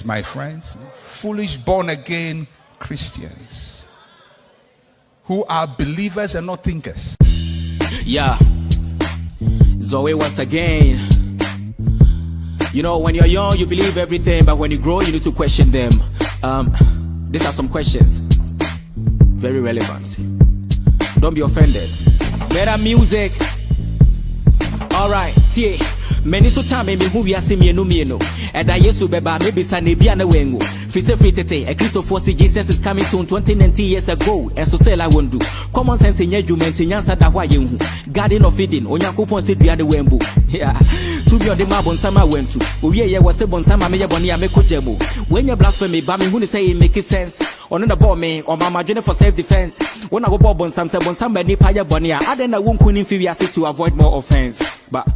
my friends, foolish born-again Christians who are believers and not thinkers. Yeah, Zoe once again. You know, when you're young, you believe everything, but when you grow, you need to question them. These are some questions, very relevant. Don't be offended. Better music. All right, tie. Many so time me who we are seeing no. And I used to be maybe Sanebia na wengo. Fise free tete. A Christopher Jesus is coming soon 20 years ago. And so still I won't do. Common sense in judgment in answer that why you garden of feeding. Onyankopon said we are the wembu. Yeah. To be on the map on summer went to. We was a bon summer me bonia me kojemo. When you blasphemy, but me who say it make sense. On the ball me or mama journey for self-defense. When I go bob on some ni paya bonia. I then I won't inferiority to avoid more offense. But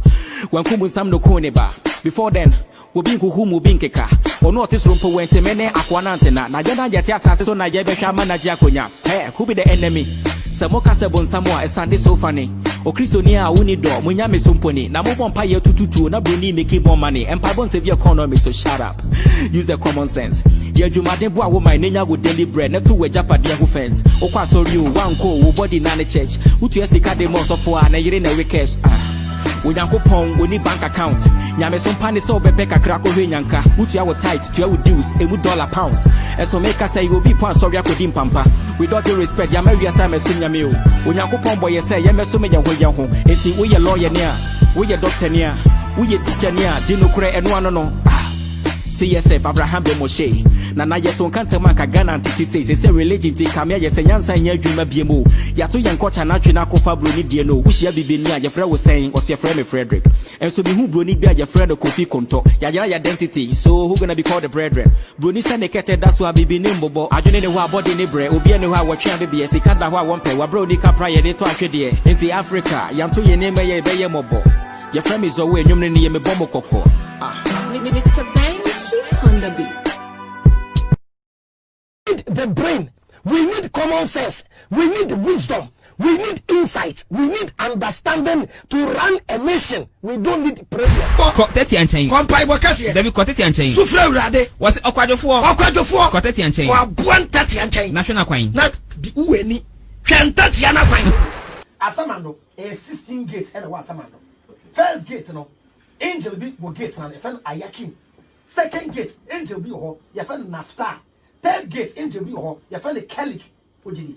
when kumusam no koneba. Before then, we been who being keka. Or notice room for when mene aquanantena. Najana yatia so na yebe shaman najakonya. Hey, who be the enemy? Samoka sebon samoa is Sunday so funny. O Christonia uni do munyame sumponi. Na mobon pa ye tututu na boni make more money. And pabon save your economy, so shut up. Use the common sense. Ye jumade bua wo my nenya with daily bread. Na two we japadia who fence. O kwa sorry you one ko body na the church. Utu esika de months of 4 na yire na weekend. Unyankopon we need bank account. Nyame some pani so be peka krako hwenyanka. Utu ya wo tight, tu ya wo dues, emu dollar pounds. And so make us say you be pound sorry akodim pampa. Without your respect, ya marry asame sunyame o. Unyankopon boy say ye meso me ya ho ye ho. Enti we ye lawyer nia, we ye doctor nia, we ye teacher nia, di no kure eno ano no. CSF Abraham be Moshe. Nana yeton kanta manka Ghana antiti say religion ti kamia yese nyansa nya adwuma biemu. Yato yankocha na twe na kofa broni die no. Wuhia bibeni a yefra wo saying or yefra me Frederick. And so be who broni bia yefra the Kofi Konto. Ya identity. So who gonna be called the brethren? Broni say nekete that's why bibeni mbobo. Adwene ne ho abode ne bre. Obi ne ho a watwe be sika da ho a wonpe. Wa broni ka praye de to ahwede. Enti Africa yanto ye ne meye be ye mobo. Yefra me zo we nwumne ne ye me bomo kokko. Mr. On the beat. We need the brain, we need common sense, we need wisdom, we need insight, we need understanding to run a nation. We don't need prayers. Koteti anchen. Kompai wakasi. David koteti anchen. Sufre urade. Was okwadofo. Koteti anchen. Wa buantati anchen. National kwin. Na di uweni. Hwentati ana kwin. Asamando a 16 gate and one asamando. First gate no. Angel be go gate na e ayakim. Second gate, angel be ho, ya fa nafta. Third gate, angel be ho, ya fa le calic. Ojidi.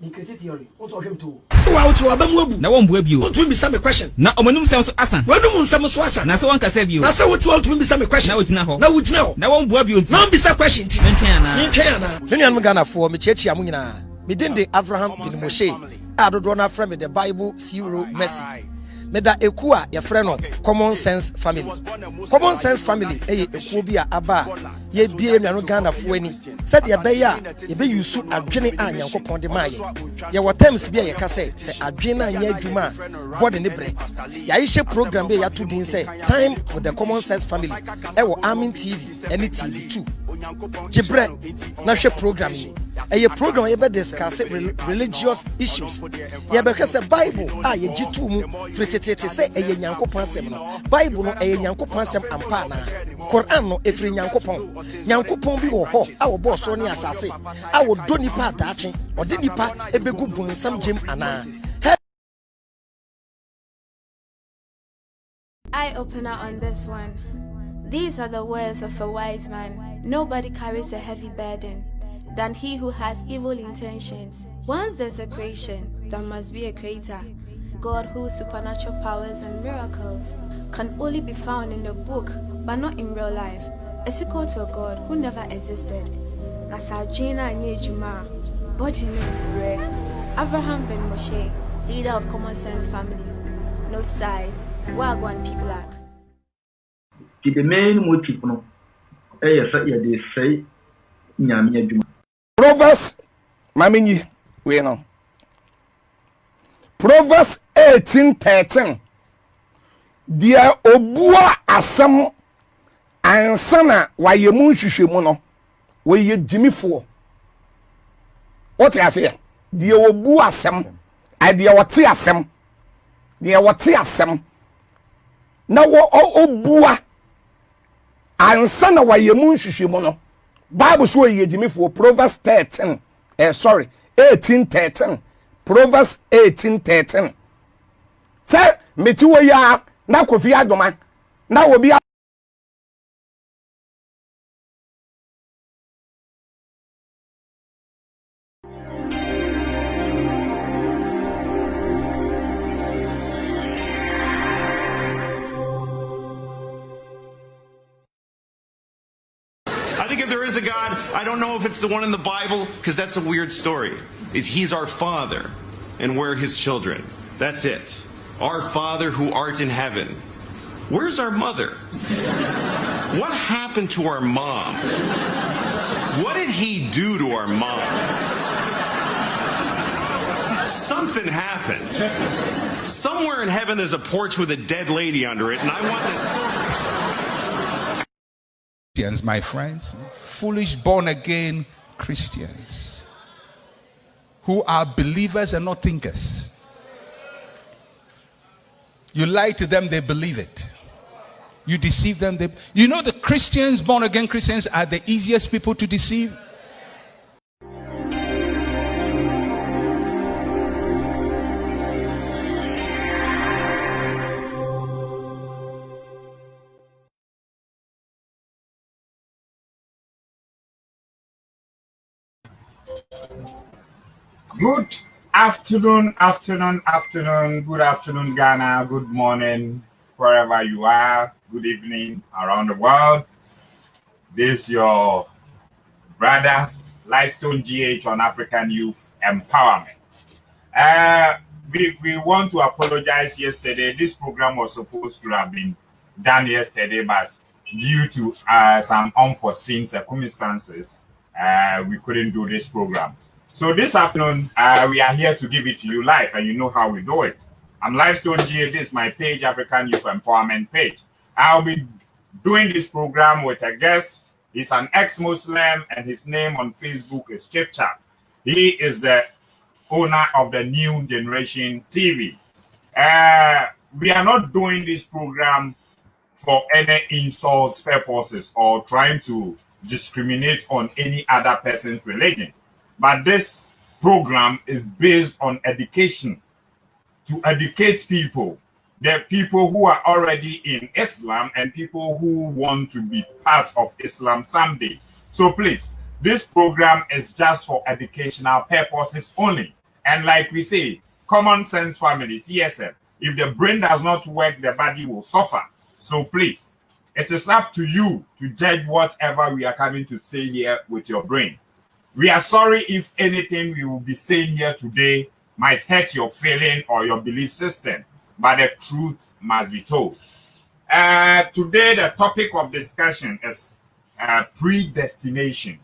Ni create theory. Also him too. Wa uti wa bamu abu. Na won bu abi o. Want to be some question. Na omanum sem so asan. Wadum nsam so asan. Na so won kasa bi o. Na so what want to be some question. Na ojina ho. Na ojina ho. Na won bu abi o. Na be some question ti. Mentena. Me nuanum Ghana fo me chiachia mu nyina. Me dende Abraham bin Moshe. Adodo na frame the Bible zero mercy. Meda ekua ya freno common sense family. Common sense family ekuo bi a aba ye bie nuanu Ghana fo ani. Said ya be ya ye be yusu adwene a Nyankopon de maye. Ye terms bi a ye ka say adwene anya adwuma body ne bre. Ya yehye program bi ya to din say time with the common sense family. Ewo Amin TV any TV2. Jibre na hwe program yi. A program ye be discuss religious issues. Ye be kase Bible a ye jitu mu fritete say eye Nyankopon asem no. Bible no eye Nyankopon asem ampa na. Quran no efri Nyankopon. Nyankopon bi wo ho a wo bo so ne asase. A wo do nipa adaache. Ode nipa ebegu bunsam jem ana. Eye opener on this one. These are the words of a wise man. Nobody carries a heavy burden than he who has evil intentions. Once there's a creation, there must be a creator. God, whose supernatural powers and miracles can only be found in the book, but not in real life, is equal to a God who never existed. Nasajina Nyejuma, Bojinu Bre, Abraham ben Moshe, leader of Common Sense family. No size, Wagwan P Black. The main motive, no, they say, Nyami. Proverbs, Mamini, we know. Proverbs 18:13. Dia obua asam ansana wayemu hwehwemu no we Jimmy for. What you say? Dia obua asam, I dia wote asam. Dia wote asam. Na wo obua ansa na waye mu nhwehwemu no Bible so ye gyimifo Proverbs 13 sorry 18:13 Proverbs 18:13 say meti wo ya na Kofi Adoma na obi I think if there is a God, I don't know if it's the one in the Bible, because that's a weird story. He's our Father, and we're his children. That's it. Our Father who art in heaven. Where's our mother? What happened to our mom? What did he do to our mom? Something happened. Somewhere in heaven there's a porch with a dead lady under it, and I want this story. Christians, my friends, foolish born again Christians who are believers and not thinkers. You lie to them, they believe it. You deceive them, you know the Christians, born again Christians, are the easiest people to deceive. Good afternoon, good afternoon, Ghana, good morning, wherever you are, good evening around the world. This is your brother, Lifestone GH on African Youth Empowerment. We want to apologize yesterday. This program was supposed to have been done yesterday, but due to some unforeseen circumstances, we couldn't do this program. So this afternoon, we are here to give it to you live, and you know how we do it. I'm Lifestone GA. This is my page, African Youth Empowerment page. I'll be doing this program with a guest. He's an ex-Muslim, and his name on Facebook is Chip Chap. He is the owner of the New Generation TV. We are not doing this program for any insult purposes or trying to discriminate on any other person's religion. But this program is based on education, to educate people, the people who are already in Islam and people who want to be part of Islam someday. So please, this program is just for educational purposes only. And like we say, common sense family, CSF, if the brain does not work, the body will suffer. So please, it is up to you to judge whatever we are coming to say here with your brain. We are sorry if anything we will be saying here today might hurt your feeling or your belief system, but the truth must be told. Today, the topic of discussion is predestination.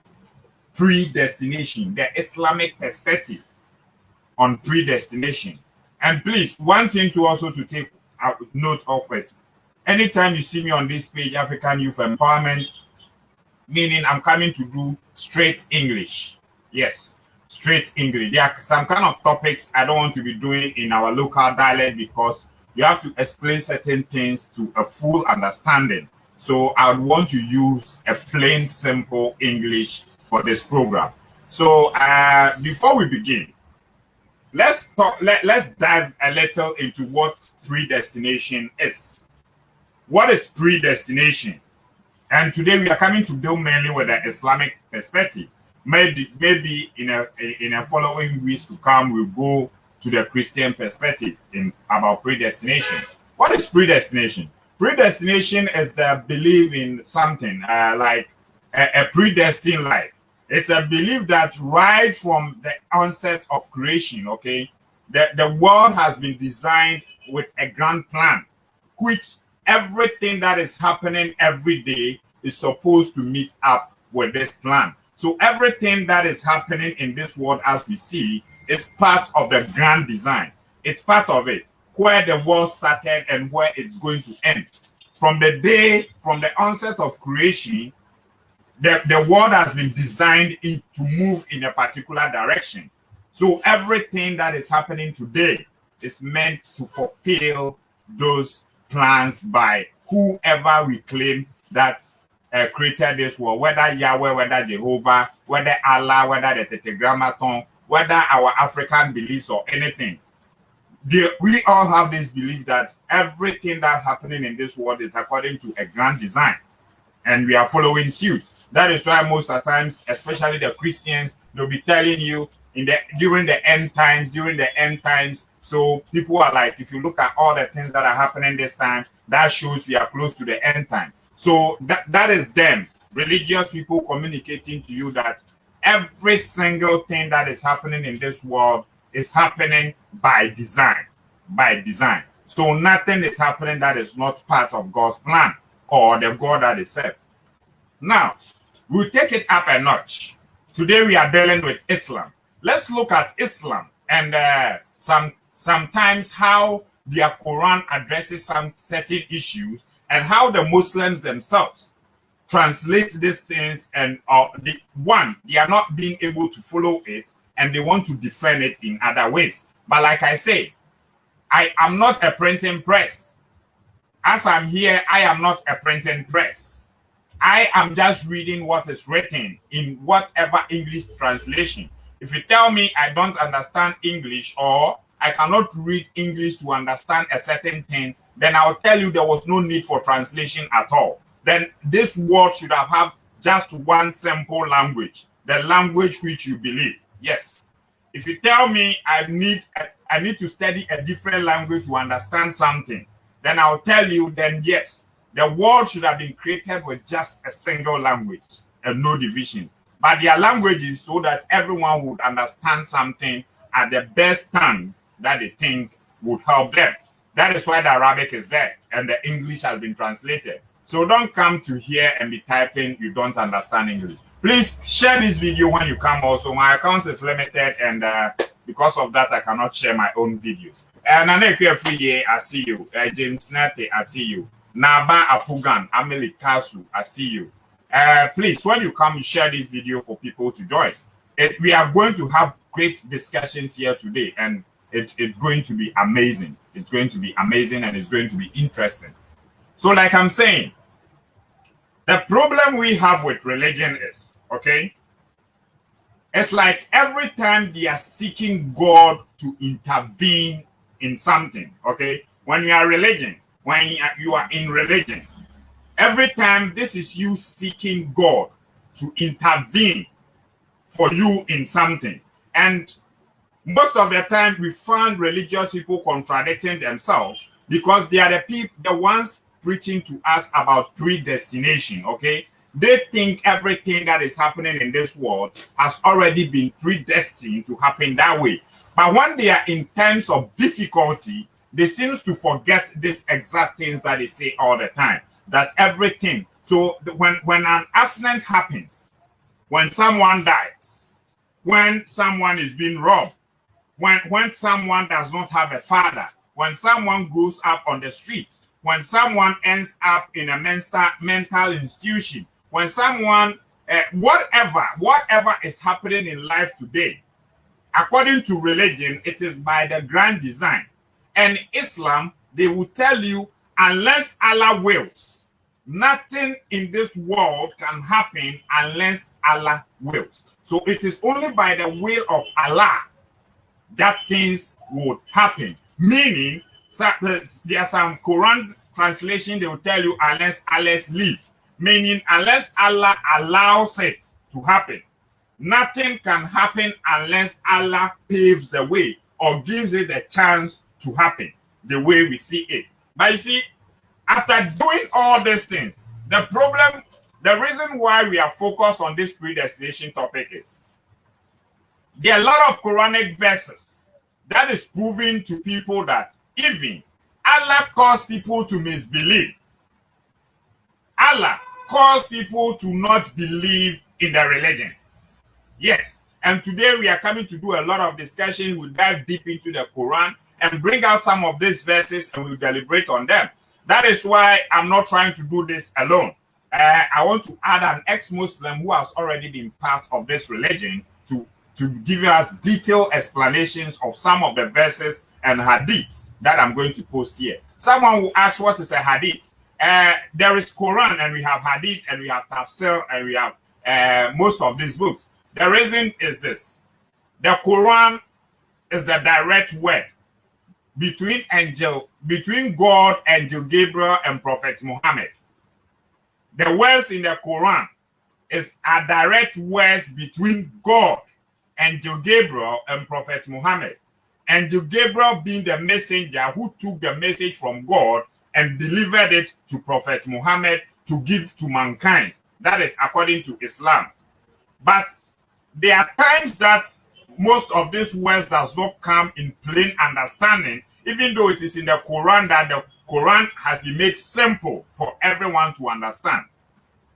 Predestination, the Islamic perspective on predestination. And please, one thing to also to take note of is, anytime you see me on this page, African Youth Empowerment, meaning I'm coming to do straight English. Yes, straight English. There are some kind of topics I don't want to be doing in our local dialect because you have to explain certain things to a full understanding. So I would want to use a plain, simple English for this program. So before we begin, let's dive a little into what predestination is. What is predestination? And today we are coming to deal mainly with the Islamic perspective. Maybe in a following weeks to come, we'll go to the Christian perspective about predestination. What is predestination? Predestination is the belief in something like a predestined life. It's a belief that right from the onset of creation, okay, the world has been designed with a grand plan, which everything that is happening every day is supposed to meet up with this plan. So everything that is happening in this world as we see is part of the grand design. It's part of it, where the world started and where it's going to end. From the onset of creation, the world has been designed to move in a particular direction. So everything that is happening today is meant to fulfill those plans by whoever we claim that created this world, whether Yahweh, whether Jehovah, whether Allah, whether the Tetragrammaton, whether our African beliefs or anything. We all have this belief that everything that's happening in this world is according to a grand design, and we are following suit. That is why most of the times, especially the Christians, they'll be telling you during the end times. So people are like, if you look at all the things that are happening this time, that shows we are close to the end time. So that is them, religious people, communicating to you that every single thing that is happening in this world is happening by design. So nothing is happening that is not part of God's plan or the God that is served. Now, we'll take it up a notch. Today we are dealing with Islam. Let's look at Islam and sometimes how their Quran addresses some certain issues and how the Muslims themselves translate these things, and they are not being able to follow it and they want to defend it in other ways. But like I say, I am not a printing press. As I'm here, I am not a printing press. I am just reading what is written in whatever English translation. If you tell me I don't understand English or I cannot read English to understand a certain thing, then I'll tell you there was no need for translation at all. Then this world should have just one simple language, the language which you believe. Yes. If you tell me I need to study a different language to understand something, then I'll tell you, then yes, the world should have been created with just a single language and no divisions. But their language is so that everyone would understand something at the best time that they think would help them. That is why the Arabic is there and the English has been translated. So don't come to here and be typing you don't understand English. Please share this video when you come also. My account is limited and because of that I cannot share my own videos. And I see you. James Nate, I see you. Naba Apugan, Amelie Kasu, I see you. Please, when you come, share this video for people to join. We are going to have great discussions here today, and it's going to be amazing. It's going to be amazing and it's going to be interesting. So like I'm saying, the problem we have with religion is, okay, it's like every time they are seeking God to intervene in something, okay, when you are you are in religion, every time this is you seeking God to intervene for you in something. And most of the time we find religious people contradicting themselves because they are the ones preaching to us about predestination, okay? They think everything that is happening in this world has already been predestined to happen that way. But when they are in times of difficulty, they seem to forget these exact things that they say all the time, that everything. So when an accident happens, when someone dies, when someone is being robbed, when someone does not have a father, when someone grows up on the street, when someone ends up in a mental institution, when someone, whatever is happening in life today, according to religion, it is by the grand design. And Islam, they will tell you, unless Allah wills, nothing in this world can happen unless Allah wills. So it is only by the will of Allah that things would happen. Meaning, there are some Quran translation, they will tell you, unless Allah's live. Meaning, unless Allah allows it to happen, nothing can happen unless Allah paves the way or gives it a chance to happen the way we see it. But you see, after doing all these things, the reason why we are focused on this predestination topic is there are a lot of Quranic verses that is proving to people that even Allah caused people to misbelieve. Allah caused people to not believe in the religion. Yes. And today we are coming to do a lot of discussion. We'll dive deep into the Quran and bring out some of these verses and we'll deliberate on them. That is why I'm not trying to do this alone. I want to add an ex-Muslim who has already been part of this religion to give us detailed explanations of some of the verses and hadiths that I'm going to post here. Someone will ask what is a hadith. there is Quran, and we have Hadith, and we have Tafsir, and we have most of these books. The reason is this: the Quran is the direct word between God, Angel Gabriel, and Prophet Muhammad. The words in the Quran are direct words between God, Angel Gabriel, and Prophet Muhammad. Angel Gabriel being the messenger who took the message from God and delivered it to Prophet Muhammad to give to mankind. That is according to Islam. But there are times that most of these words does not come in plain understanding, even though it is in the Quran that the Quran has been made simple for everyone to understand.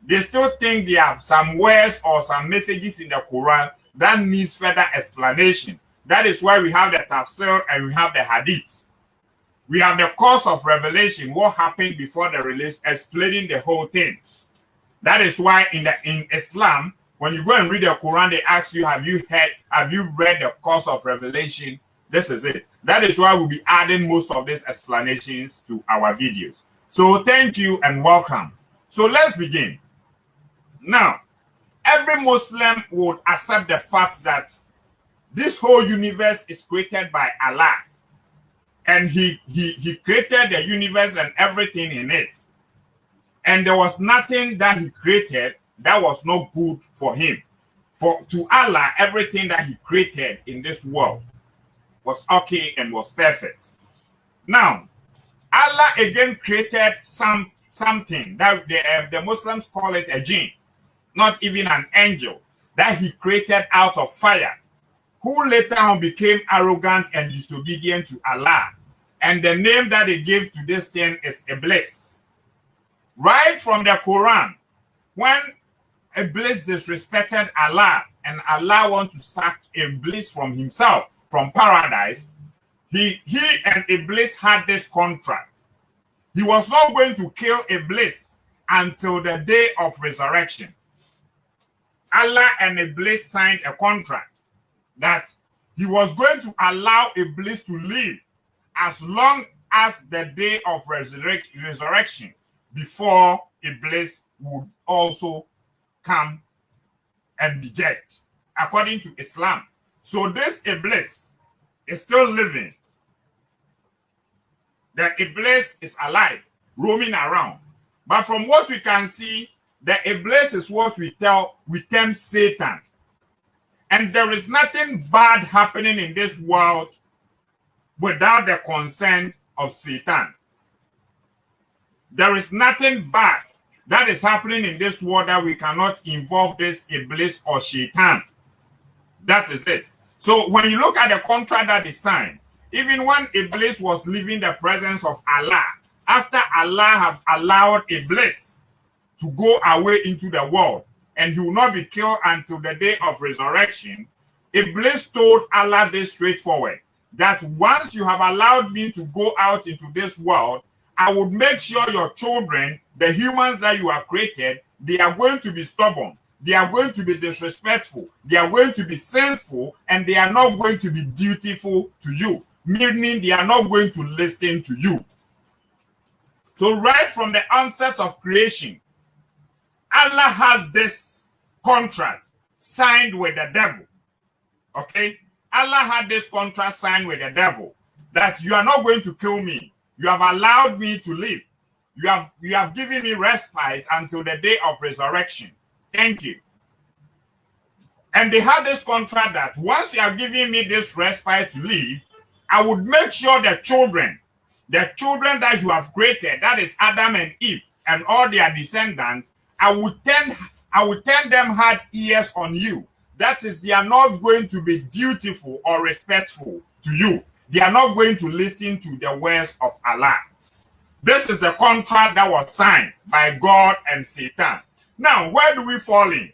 They still think there are some words or some messages in the Quran that needs further explanation. That is why we have the Tafsir and we have the Hadith. We have the course of revelation, what happened before the release, explaining the whole thing. That is why in Islam, when you go and read the Quran, they ask you, have you read the course of revelation? This is it. That is why we'll be adding most of these explanations to our videos. So thank you and welcome. So let's begin. Now, every Muslim would accept the fact that this whole universe is created by Allah. And he created the universe and everything in it. And there was nothing that he created that was not good for him. To Allah, everything that he created in this world was okay and was perfect. Now, Allah again created something that the Muslims call it a jinn, not even an angel, that he created out of fire, who later on became arrogant and disobedient to Allah. And the name that they gave to this thing is Iblis. Right from the Quran, when Iblis disrespected Allah and Allah wanted to sack Iblis from himself, from paradise, he and Iblis had this contract. He was not going to kill Iblis until the day of resurrection. Allah and Iblis signed a contract that he was going to allow Iblis to live as long as the day of resurrection before Iblis would also come and be judged, according to Islam. So this Iblis is still living. The Iblis is alive, roaming around. But from what we can see, the Iblis is what we term Satan. And there is nothing bad happening in this world without the consent of Satan. There is nothing bad that is happening in this world that we cannot involve this Iblis or Shaitan. That is it. So when you look at the contract that is signed, even when Iblis was leaving the presence of Allah, after Allah have allowed Iblis to go away into the world, and he will not be killed until the day of resurrection, Iblis told Allah this straightforward, that once you have allowed me to go out into this world, I would make sure your children, the humans that you have created, they are going to be stubborn. They are going to be disrespectful. They are going to be sinful, and they are not going to be dutiful to you, meaning they are not going to listen to you. So right from the onset of creation, Allah had this contract signed with the devil. Okay? Allah had this contract signed with the devil that you are not going to kill me. You have allowed me to live. You have given me respite until the day of resurrection. Thank you. And they had this contract that once you have given me this respite to live, I would make sure the children that you have created, that is Adam and Eve and all their descendants, I would turn them hard ears on you. That is, they are not going to be dutiful or respectful to you. They are not going to listen to the words of Allah. This is the contract that was signed by God and Satan. Now, where do we fall in?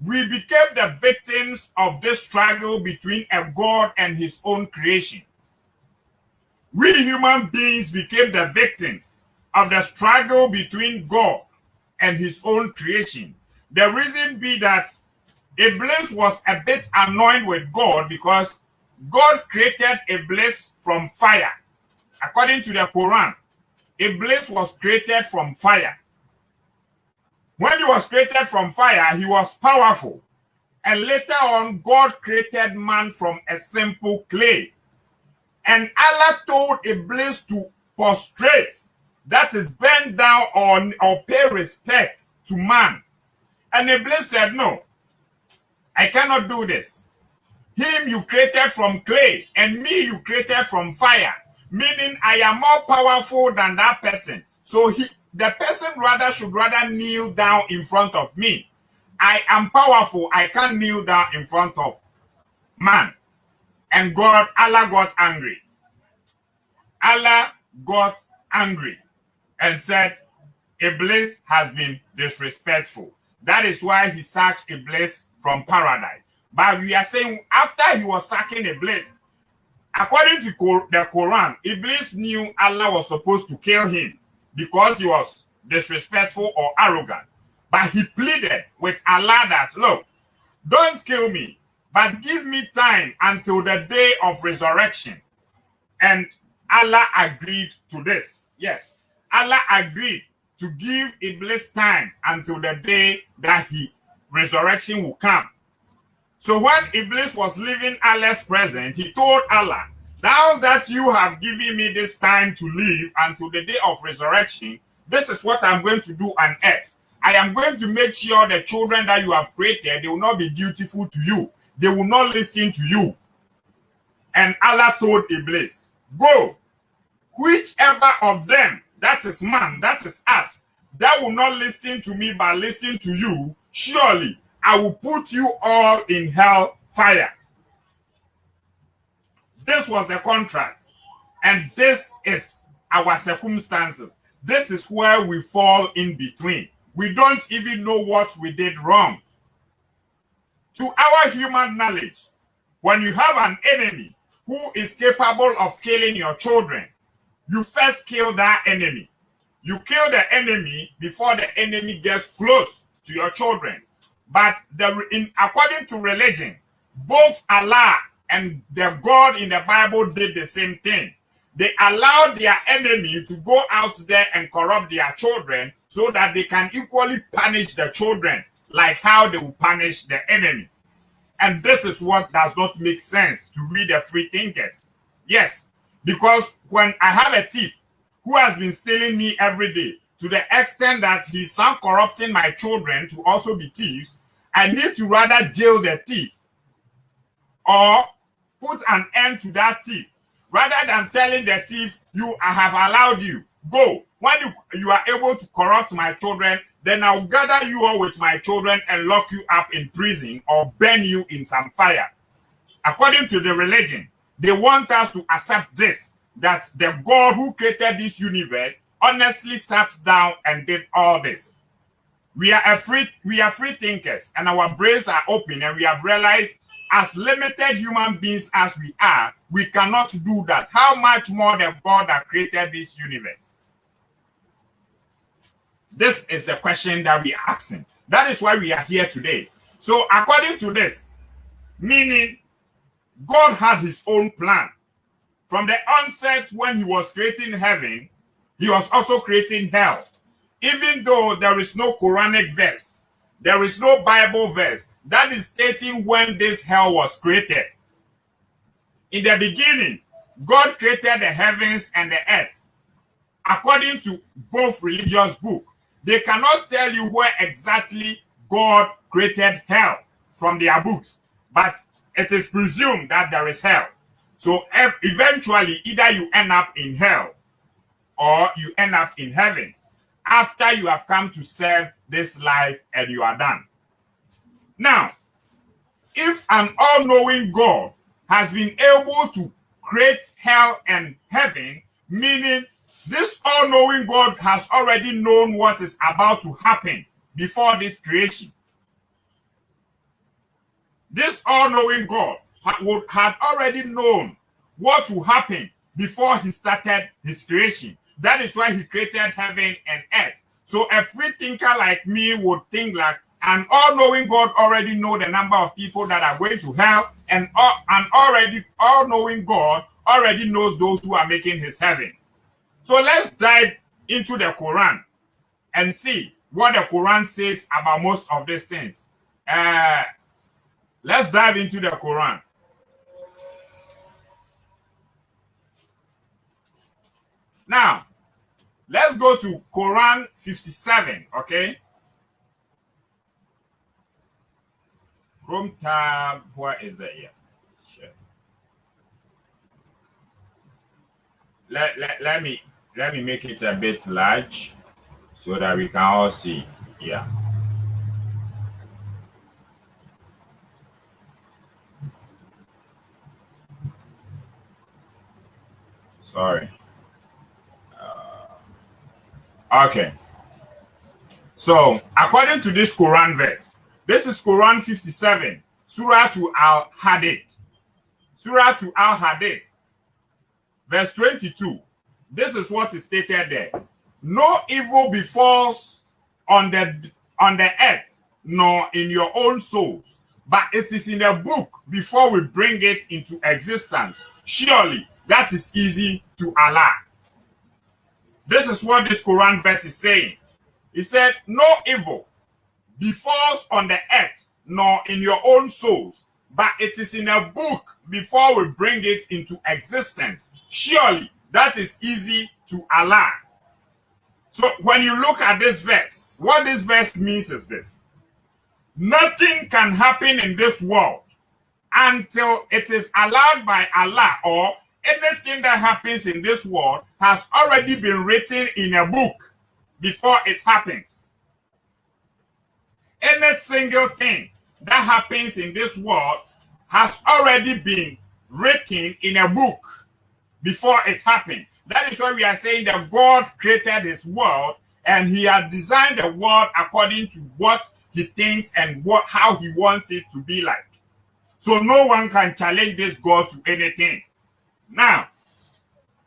We became the victims of this struggle between a God and his own creation. We human beings became the victims of the struggle between God and his own creation. The reason be that Iblis was a bit annoyed with God because God created Iblis from fire. According to the Quran, Iblis was created from fire. When he was created from fire, he was powerful. And later on, God created man from a simple clay. And Allah told Iblis to prostrate, that is, bend down or pay respect to man. And Iblis said, no, I cannot do this. Him you created from clay, and me you created from fire. Meaning I am more powerful than that person. So the person should rather kneel down in front of me. I am powerful. I can't kneel down in front of man. And Allah got angry. Allah got angry and said, Iblis has been disrespectful. That is why he sacked Iblis from paradise. But we are saying after he was sacking Iblis, according to the Quran, Iblis knew Allah was supposed to kill him because he was disrespectful or arrogant. But he pleaded with Allah that, look, don't kill me, but give me time until the day of resurrection. And Allah agreed to this. Yes, Allah agreed to give Iblis time until the day that resurrection will come. So when Iblis was leaving Allah's presence, he told Allah, now that you have given me this time to live until the day of resurrection, this is what I'm going to do on earth. I am going to make sure the children that you have created, they will not be dutiful to you. They will not listen to you. And Allah told Iblis, go, whichever of them, that is man, that is us, that will not listen to me but listen to you, surely I will put you all in hell fire. This was the contract. And this is our circumstances. This is where we fall in between. We don't even know what we did wrong. To our human knowledge, when you have an enemy who is capable of killing your children, you first kill that enemy. You kill the enemy before the enemy gets close to your children. But according to religion, both Allah and the God in the Bible did the same thing. They allowed their enemy to go out there and corrupt their children so that they can equally punish the children like how they will punish the enemy. And this is what does not make sense to read the free thinkers. Yes, because when I have a thief who has been stealing me every day to the extent that he's now corrupting my children to also be thieves, I need to rather jail the thief or put an end to that thief rather than telling the thief, I have allowed you, go. When you are able to corrupt my children, then I'll gather you all with my children and lock you up in prison or burn you in some fire. According to the religion, they want us to accept this, that the God who created this universe honestly sat down and did all this. We are free thinkers, and our brains are open, and we have realized as limited human beings as we are, we cannot do that. How much more the God that created this universe? This is the question that we are asking. That is why we are here today. So according to this, meaning God had his own plan. From the onset when he was creating heaven, he was also creating hell. Even though there is no Quranic verse, there is no Bible verse that is stating when this hell was created. In the beginning, God created the heavens and the earth. According to both religious books, they cannot tell you where exactly God created hell from their books, but it is presumed that there is hell. So eventually, either you end up in hell or you end up in heaven after you have come to serve this life and you are done. Now, if an all-knowing God has been able to create hell and heaven, meaning this all-knowing God has already known what is about to happen before this creation. This all-knowing God had already known what will happen before he started his creation. That is why he created heaven and earth. So a free thinker like me would think like an all-knowing God already know the number of people that are going to hell, and an all-knowing God already knows those who are making his heaven. So let's dive into the Quran and see what the Quran says about most of these things. Let's dive into the Quran. Now, let's go to Quran 57, okay? Chrome tab, where is it here? Sure. Let me make it a bit large so that we can all see. Yeah. Sorry. Okay. So, according to this Quran verse, this is Quran 57, Surah to Al-Hadid. Surah to Al-Hadid, verse 22. This is what is stated there. No evil befalls on the earth, nor in your own souls, but it is in a book before we bring it into existence. Surely that is easy to Allah. This is what this Quran verse is saying. It said, no evil befalls on the earth, nor in your own souls, but it is in a book before we bring it into existence. Surely that is easy to Allah. So when you look at this verse, what this verse means is this. Nothing can happen in this world until it is allowed by Allah, or anything that happens in this world has already been written in a book before it happens. Any single thing that happens in this world has already been written in a book before it happened. That is why we are saying that God created his world and he had designed the world according to what he thinks and how he wants it to be like. So no one can challenge this God to anything. Now,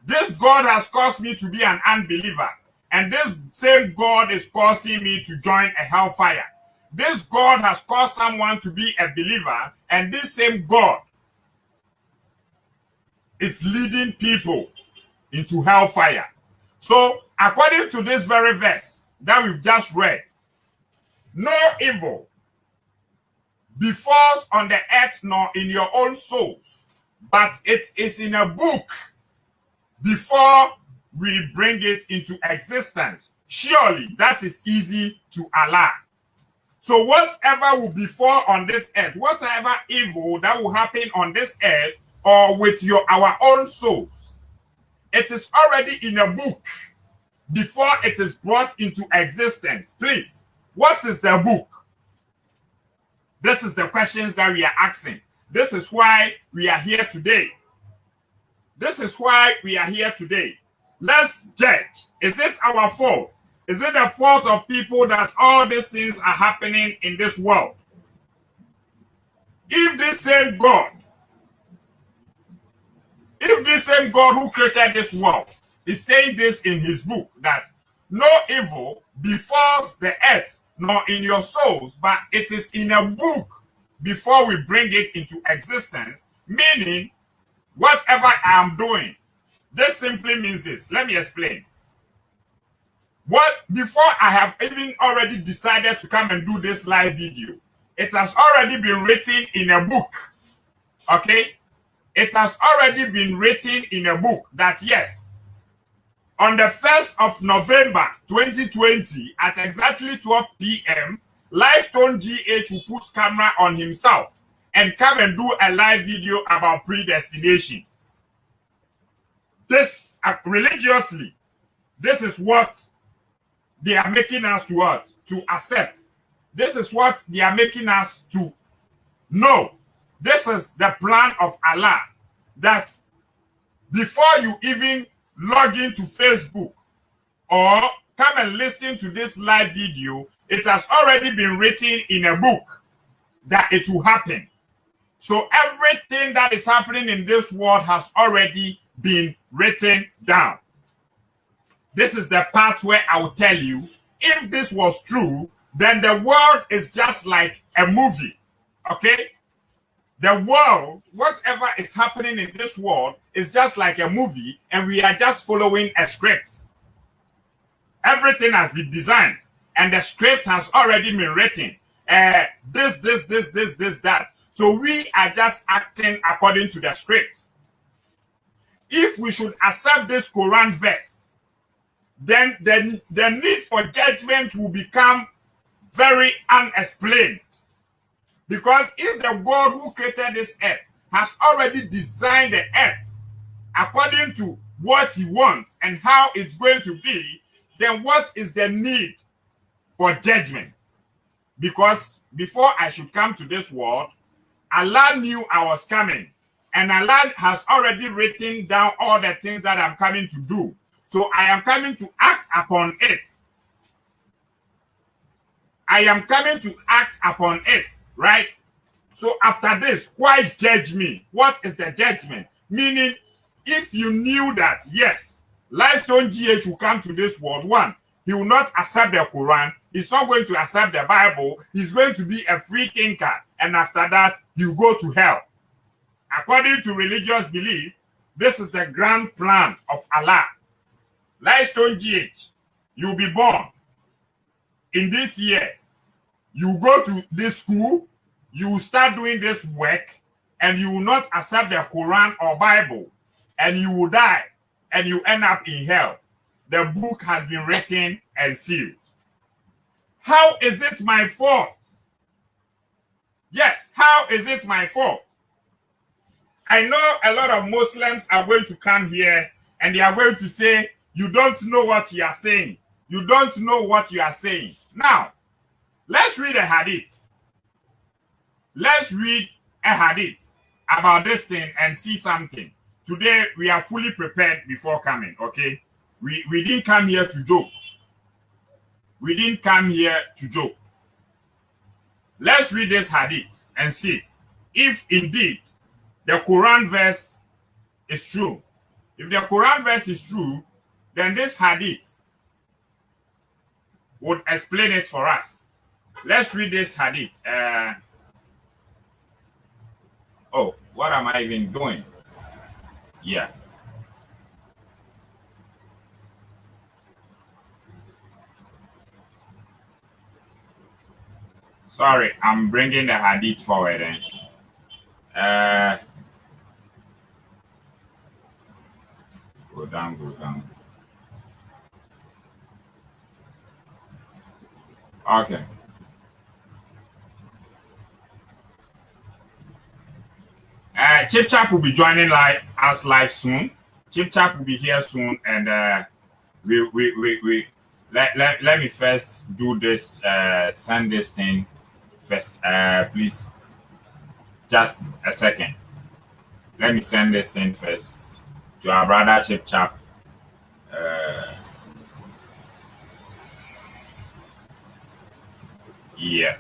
this God has caused me to be an unbeliever, and this same God is causing me to join a hellfire. This God has caused someone to be a believer, and this same God is leading people into hellfire. So, according to this very verse that we've just read, no evil befalls on the earth nor in your own souls, but it is in a book before we bring it into existence. Surely that is easy to Allah. So whatever will befall on this earth, whatever evil that will happen on this earth or with our own souls, it is already in a book before it is brought into existence. Please, what is the book? This is the questions that we are asking. This is why we are here today. This is why we are here today. Let's judge. Is it our fault? Is it the fault of people that all these things are happening in this world? If this same God who created this world is saying this in his book, that no evil befalls the earth nor in your souls, but it is in a book before we bring it into existence, meaning whatever I am doing, this simply means this. Let me explain. Before I have even already decided to come and do this live video, it has already been written in a book. Okay? It has already been written in a book that yes, on the 1st of November 2020 at exactly 12 p.m., Lifestone GH will put camera on himself and come and do a live video about predestination. This, religiously, this is what they are making us to accept. This is what they are making us to know. This is the plan of Allah, that before you even log into Facebook or come and listen to this live video, it has already been written in a book that it will happen. So everything that is happening in this world has already been written down. This is the part where I will tell you, if this was true, then the world is just like a movie. Okay? The world, whatever is happening in this world is just like a movie, and we are just following a script. Everything has been designed, and the script has already been written. This, that. So we are just acting according to the script. If we should accept this Quran verse, then the need for judgment will become very unexplained. Because if the God who created this earth has already designed the earth according to what he wants and how it's going to be, then what is the need for judgment? Because before I should come to this world, Allah knew I was coming, and Allah has already written down all the things that I'm coming to do. So I am coming to act upon it. I am coming to act upon it, right? So after this, why judge me? What is the judgment? Meaning, if you knew that, yes, Lifestone GH will come to this world, one, he will not accept the Quran. He's not going to accept the Bible. He's going to be a free thinker. And after that, he'll go to hell. According to religious belief, this is the grand plan of Allah. Lifestone GH, you'll be born in this year. You go to this school, you start doing this work, and you will not accept the Quran or Bible, and you will die, and you end up in hell. The book has been written and sealed. How is it my fault? Yes, how is it my fault? I know a lot of Muslims are going to come here and they are going to say, you don't know what you are saying. You don't know what you are saying. Now, let's read a hadith. Let's read a hadith about this thing and see something. Today, we are fully prepared before coming, okay? We didn't come here to joke. We didn't come here to joke. Let's read this hadith and see if indeed the Quran verse is true. If the Quran verse is true, then this hadith would explain it for us. Let's read this hadith. Oh, what am I even doing? Yeah. Sorry, I'm bringing the hadith forward. Go down. Okay. Chip Chap will be joining us live soon. Chip Chap will be here soon, and let me first do this. Send this thing first, please. Just a second. Let me send this thing first to our brother Chip Chap. Yeah.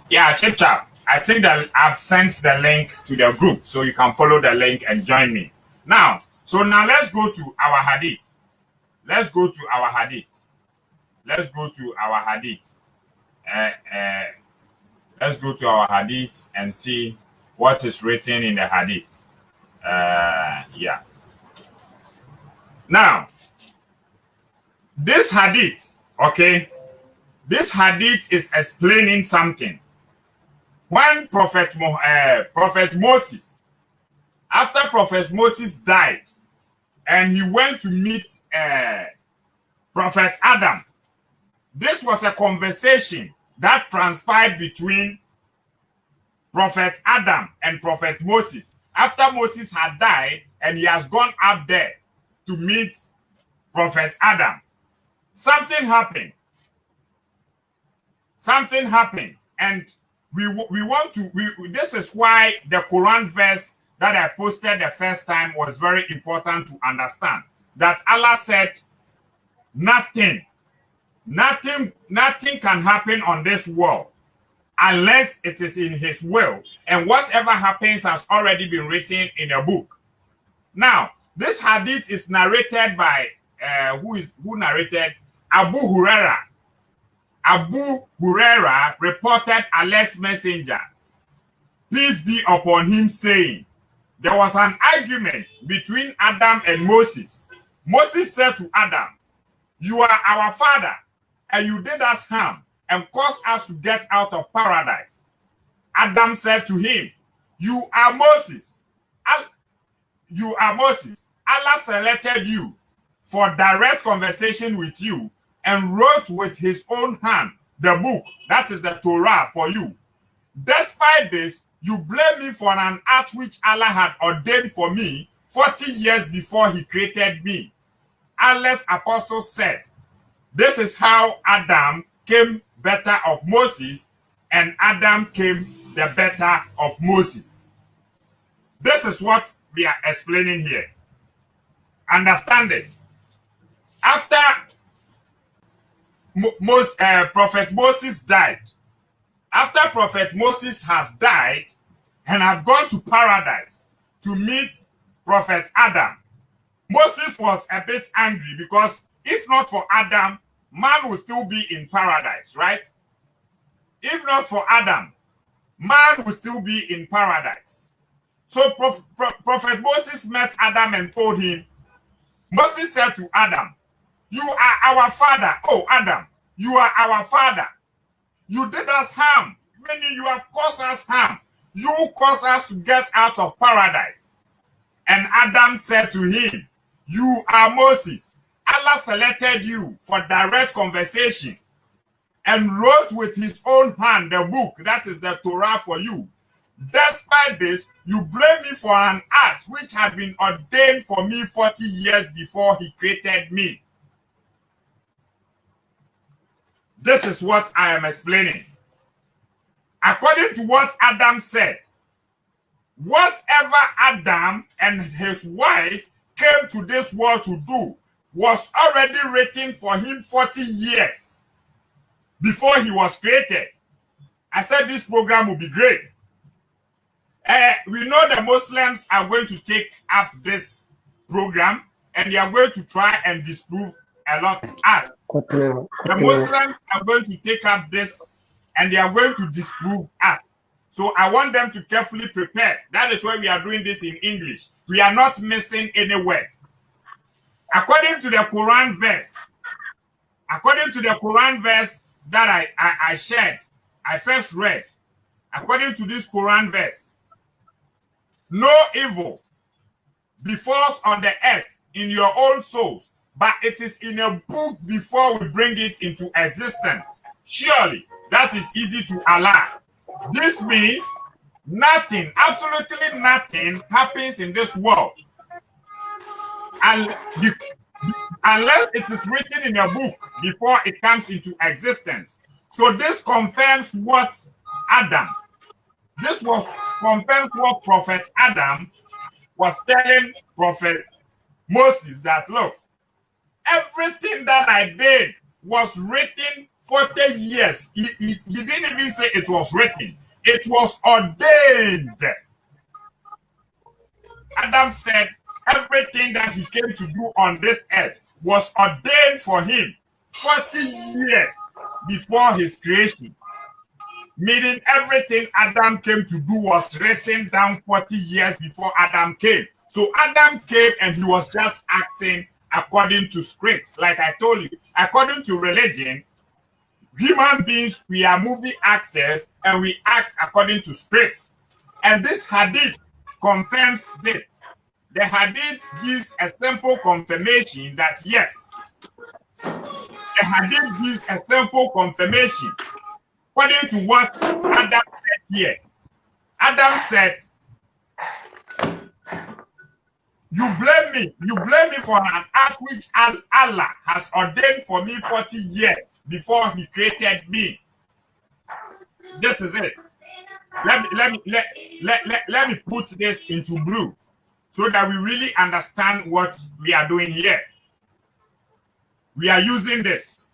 Yeah, Chip Chap. I think that I've sent the link to the group, so you can follow the link and join me. Now, let's go to our hadith. Let's go to our hadith. Let's go to our hadith and see what is written in the hadith. Yeah. Now, this hadith, okay? This hadith is explaining something. When Prophet Moses, after Prophet Moses died, and he went to meet Prophet Adam, this was a conversation that transpired between Prophet Adam and Prophet Moses. After Moses had died, and he has gone up there to meet Prophet Adam, something happened. And we want to, this is why the Quran verse that I posted the first time was very important to understand. That Allah said, nothing can happen on this world unless it is in his will. And whatever happens has already been written in a book. Now, this hadith is narrated by, who narrated? Abu Huraira. Abu Huraira reported Allah's messenger, peace be upon him, saying, there was an argument between Adam and Moses. Moses said to Adam, you are our father, and you did us harm and caused us to get out of paradise. Adam said to him, you are Moses. You are Moses. Allah selected you for direct conversation with you and wrote with his own hand the book, that is the Torah, for you. Despite this, you blame me for an act which Allah had ordained for me 40 years before he created me. Allah's apostle said, this is how Adam came better of Moses, and Adam came the better of Moses. This is what we are explaining here. Understand this. After Prophet Moses died, after Prophet Moses had died and had gone to paradise to meet Prophet Adam, Moses was a bit angry because if not for Adam, man would still be in paradise, right? If not for Adam, man would still be in paradise. So Prophet Moses met Adam and told him, Moses said to Adam, you are our father. Oh, Adam, you are our father. You did us harm, meaning you have caused us harm. You caused us to get out of paradise. And Adam said to him, you are Moses. Allah selected you for direct conversation and wrote with his own hand the book, that is the Torah, for you. Despite this, you blame me for an act which had been ordained for me 40 years before he created me. This is what I am explaining. According to what Adam said, whatever Adam and his wife came to this world to do was already written for him 40 years before he was created. I said this program will be great. We know the Muslims are going to take up this program and they are going to try and disprove a lot of us. The Muslims are going to take up this and they are going to disprove us. So I want them to carefully prepare. That is why we are doing this in English. We are not missing any word. According to the Quran verse, that I shared, I first read, according to this Quran verse, no evil befalls on the earth in your own souls, but it is in a book before we bring it into existence. Surely that is easy to Allah. This means nothing, absolutely nothing happens in this world unless it is written in a book before it comes into existence. So this confirms what confirms what Prophet Adam was telling Prophet Moses, that look, everything that I did was written 40 years. He didn't even say it was written. It was ordained. Adam said everything that he came to do on this earth was ordained for him 40 years before his creation. Meaning everything Adam came to do was written down 40 years before Adam came. So Adam came and he was just acting according to script. Like I told you, according to religion, human beings, we are movie actors and we act according to script. And this hadith confirms this. The hadith gives a simple confirmation that yes, the hadith gives a simple confirmation. According to what Adam said here, Adam said, you blame me for an act which Allah has ordained for me 40 years before he created me. This is it. Let me put this into blue so that we really understand what we are doing here. We are using this.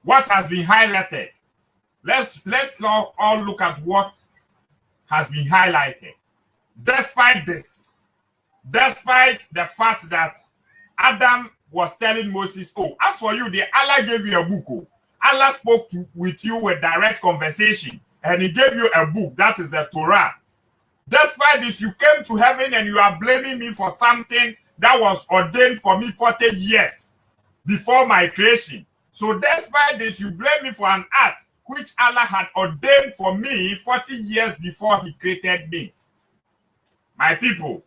What has been highlighted? Let's now all look at what has been highlighted. Despite this, despite the fact that Adam was telling Moses, oh, as for you, Allah gave you a book. Oh. Allah spoke with you with direct conversation, and he gave you a book, that is the Torah. Despite this, you came to heaven and you are blaming me for something that was ordained for me 40 years before my creation. So despite this, you blame me for an act which Allah had ordained for me 40 years before he created me. My people,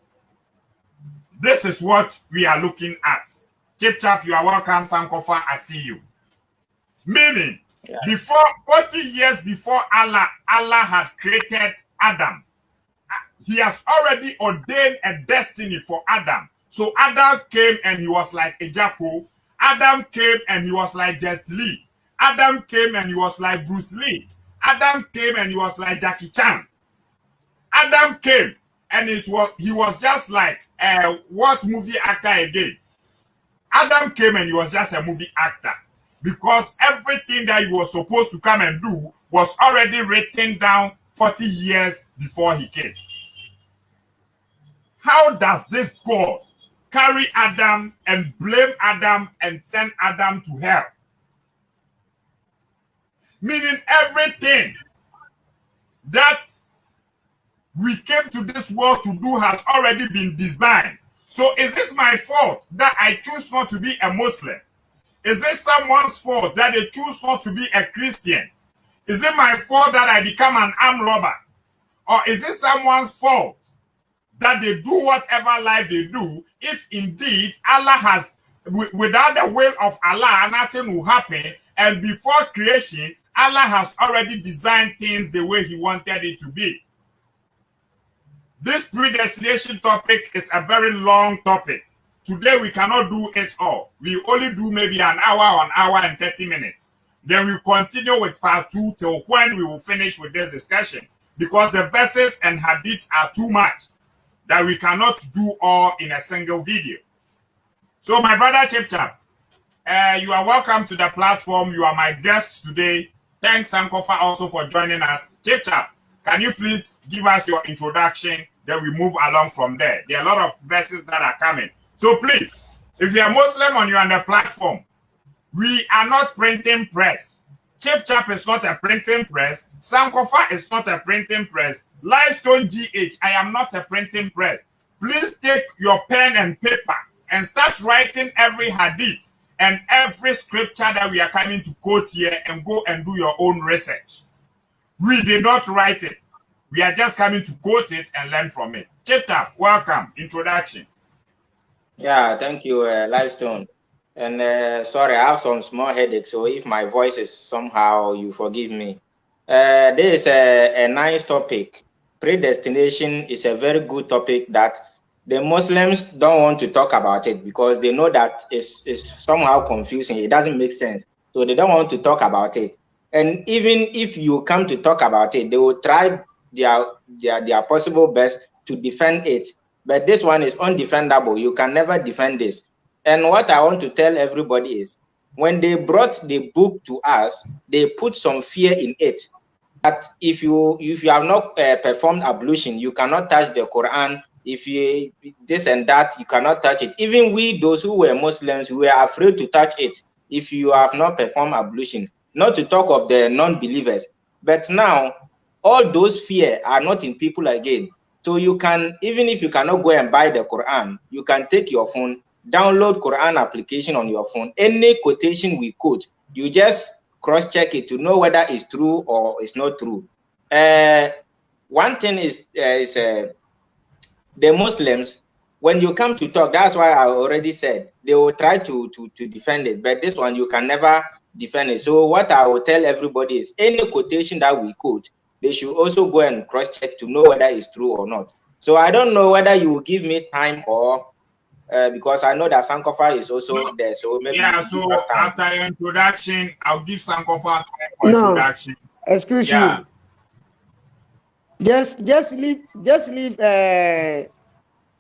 this is what we are looking at. Chip Chap, you are welcome. Sankofa, I see you. Meaning, before 40 years before Allah had created Adam, he has already ordained a destiny for Adam. So Adam came and he was like a jackal. Adam came and he was like Jet Li. Adam came and he was like Bruce Lee. Adam came and he was like Jackie Chan. Adam came and he was just like what movie actor again? Adam came and he was just a movie actor, because everything that he was supposed to come and do was already written down 40 years before he came. How does this God carry Adam and blame Adam and send Adam to hell? Meaning everything that we came to this world to do has already been designed. So is it my fault that I choose not to be a Muslim? Is it someone's fault that they choose not to be a Christian? Is it my fault that I become an armed robber? Or is it someone's fault that they do whatever life they do, if indeed Allah has, without the will of Allah, nothing will happen, and before creation, Allah has already designed things the way he wanted it to be? This predestination topic is a very long topic. Today we cannot do it all. We only do maybe an hour and 30 minutes. Then we continue with part 2 till when we will finish with this discussion, because the verses and hadiths are too much that we cannot do all in a single video. So my brother Chip Chap, you are welcome to the platform. You are my guest today. Thanks, Sankofa, also for joining us. Chip Chap, can you please give us your introduction? Then we move along from there. There are a lot of verses that are coming. So please, if you are Muslim and you're on the platform, we are not printing press. Chip Chap is not a printing press. Sankofa is not a printing press. Lifestone GH, I am not a printing press. Please take your pen and paper and start writing every hadith and every scripture that we are coming to quote here, and go and do your own research. We did not write it. We are just coming to quote it and learn from it. Chip Chap, welcome. Introduction. Yeah, thank you, Lifestone. And sorry, I have some small headache, so if my voice is somehow, you forgive me. This is a nice topic. Predestination is a very good topic that the Muslims don't want to talk about it, because they know that it's somehow confusing. It doesn't make sense. So they don't want to talk about it. And even if you come to talk about it, they will try their possible best to defend it. But this one is undefendable. You can never defend this. And what I want to tell everybody is, when they brought the book to us, they put some fear in it. That if you have not performed ablution, you cannot touch the Quran. If you this and that, you cannot touch it. Even we, those who were Muslims, we were afraid to touch it if you have not performed ablution. Not to talk of the non-believers. But now, all those fear are not in people again. So you can, even if you cannot go and buy the Quran, you can take your phone, download Quran application on your phone. Any quotation we quote, you just cross-check it to know whether it's true or it's not true. One thing is the Muslims, when you come to talk, that's why I already said, they will try to defend it. But this one, you can never defend it. So what I will tell everybody is, any quotation that we quote, they should also go and cross-check to know whether it's true or not. So I don't know whether you will give me time or because I know that Sankofa is also there. So maybe so after your introduction, I'll give Sankofa time for introduction. Excuse me. Just leave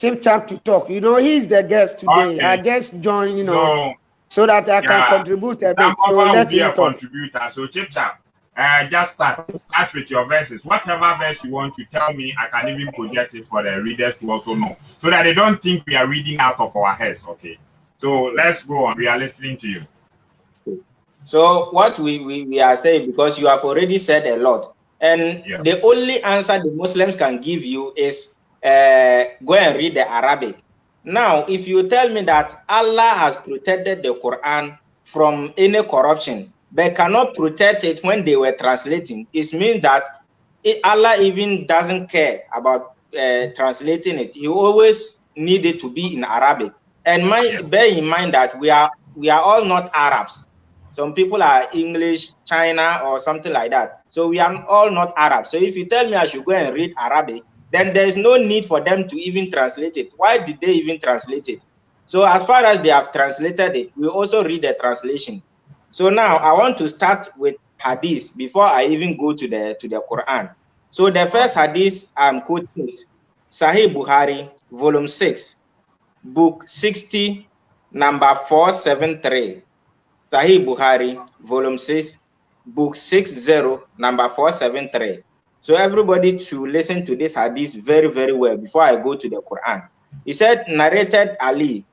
Chip Chap to talk. You know, he's the guest today. Okay. I just joined, you know, so that I can contribute a bit. So let him talk. Contributor. So Chip Chap, just start with your verses. Whatever verse you want to tell me, I can even project it for the readers to also know, so that they don't think we are reading out of our heads. Okay, so let's go on. We are listening to you. So what we are saying, because you have already said a lot, and the only answer the Muslims can give you is go and read the Arabic. Now, if you tell me that Allah has protected the Quran from any corruption, but cannot protect it when they were translating, it means that Allah even doesn't care about translating it. He always needed to be in Arabic. And bear in mind that we are all not Arabs. Some people are English, China, or something like that. So we are all not Arabs. So if you tell me I should go and read Arabic, then there is no need for them to even translate it. Why did they even translate it? So as far as they have translated it, we also read the translation. So now I want to start with Hadith before I even go to the Quran. So the first Hadith I'm quoting is Sahih Bukhari, volume 6, book 60, number 473. Sahih Bukhari, volume 6, book 60, number 473. So everybody should listen to this hadith very, very well before I go to the Quran. He said, narrated Ali,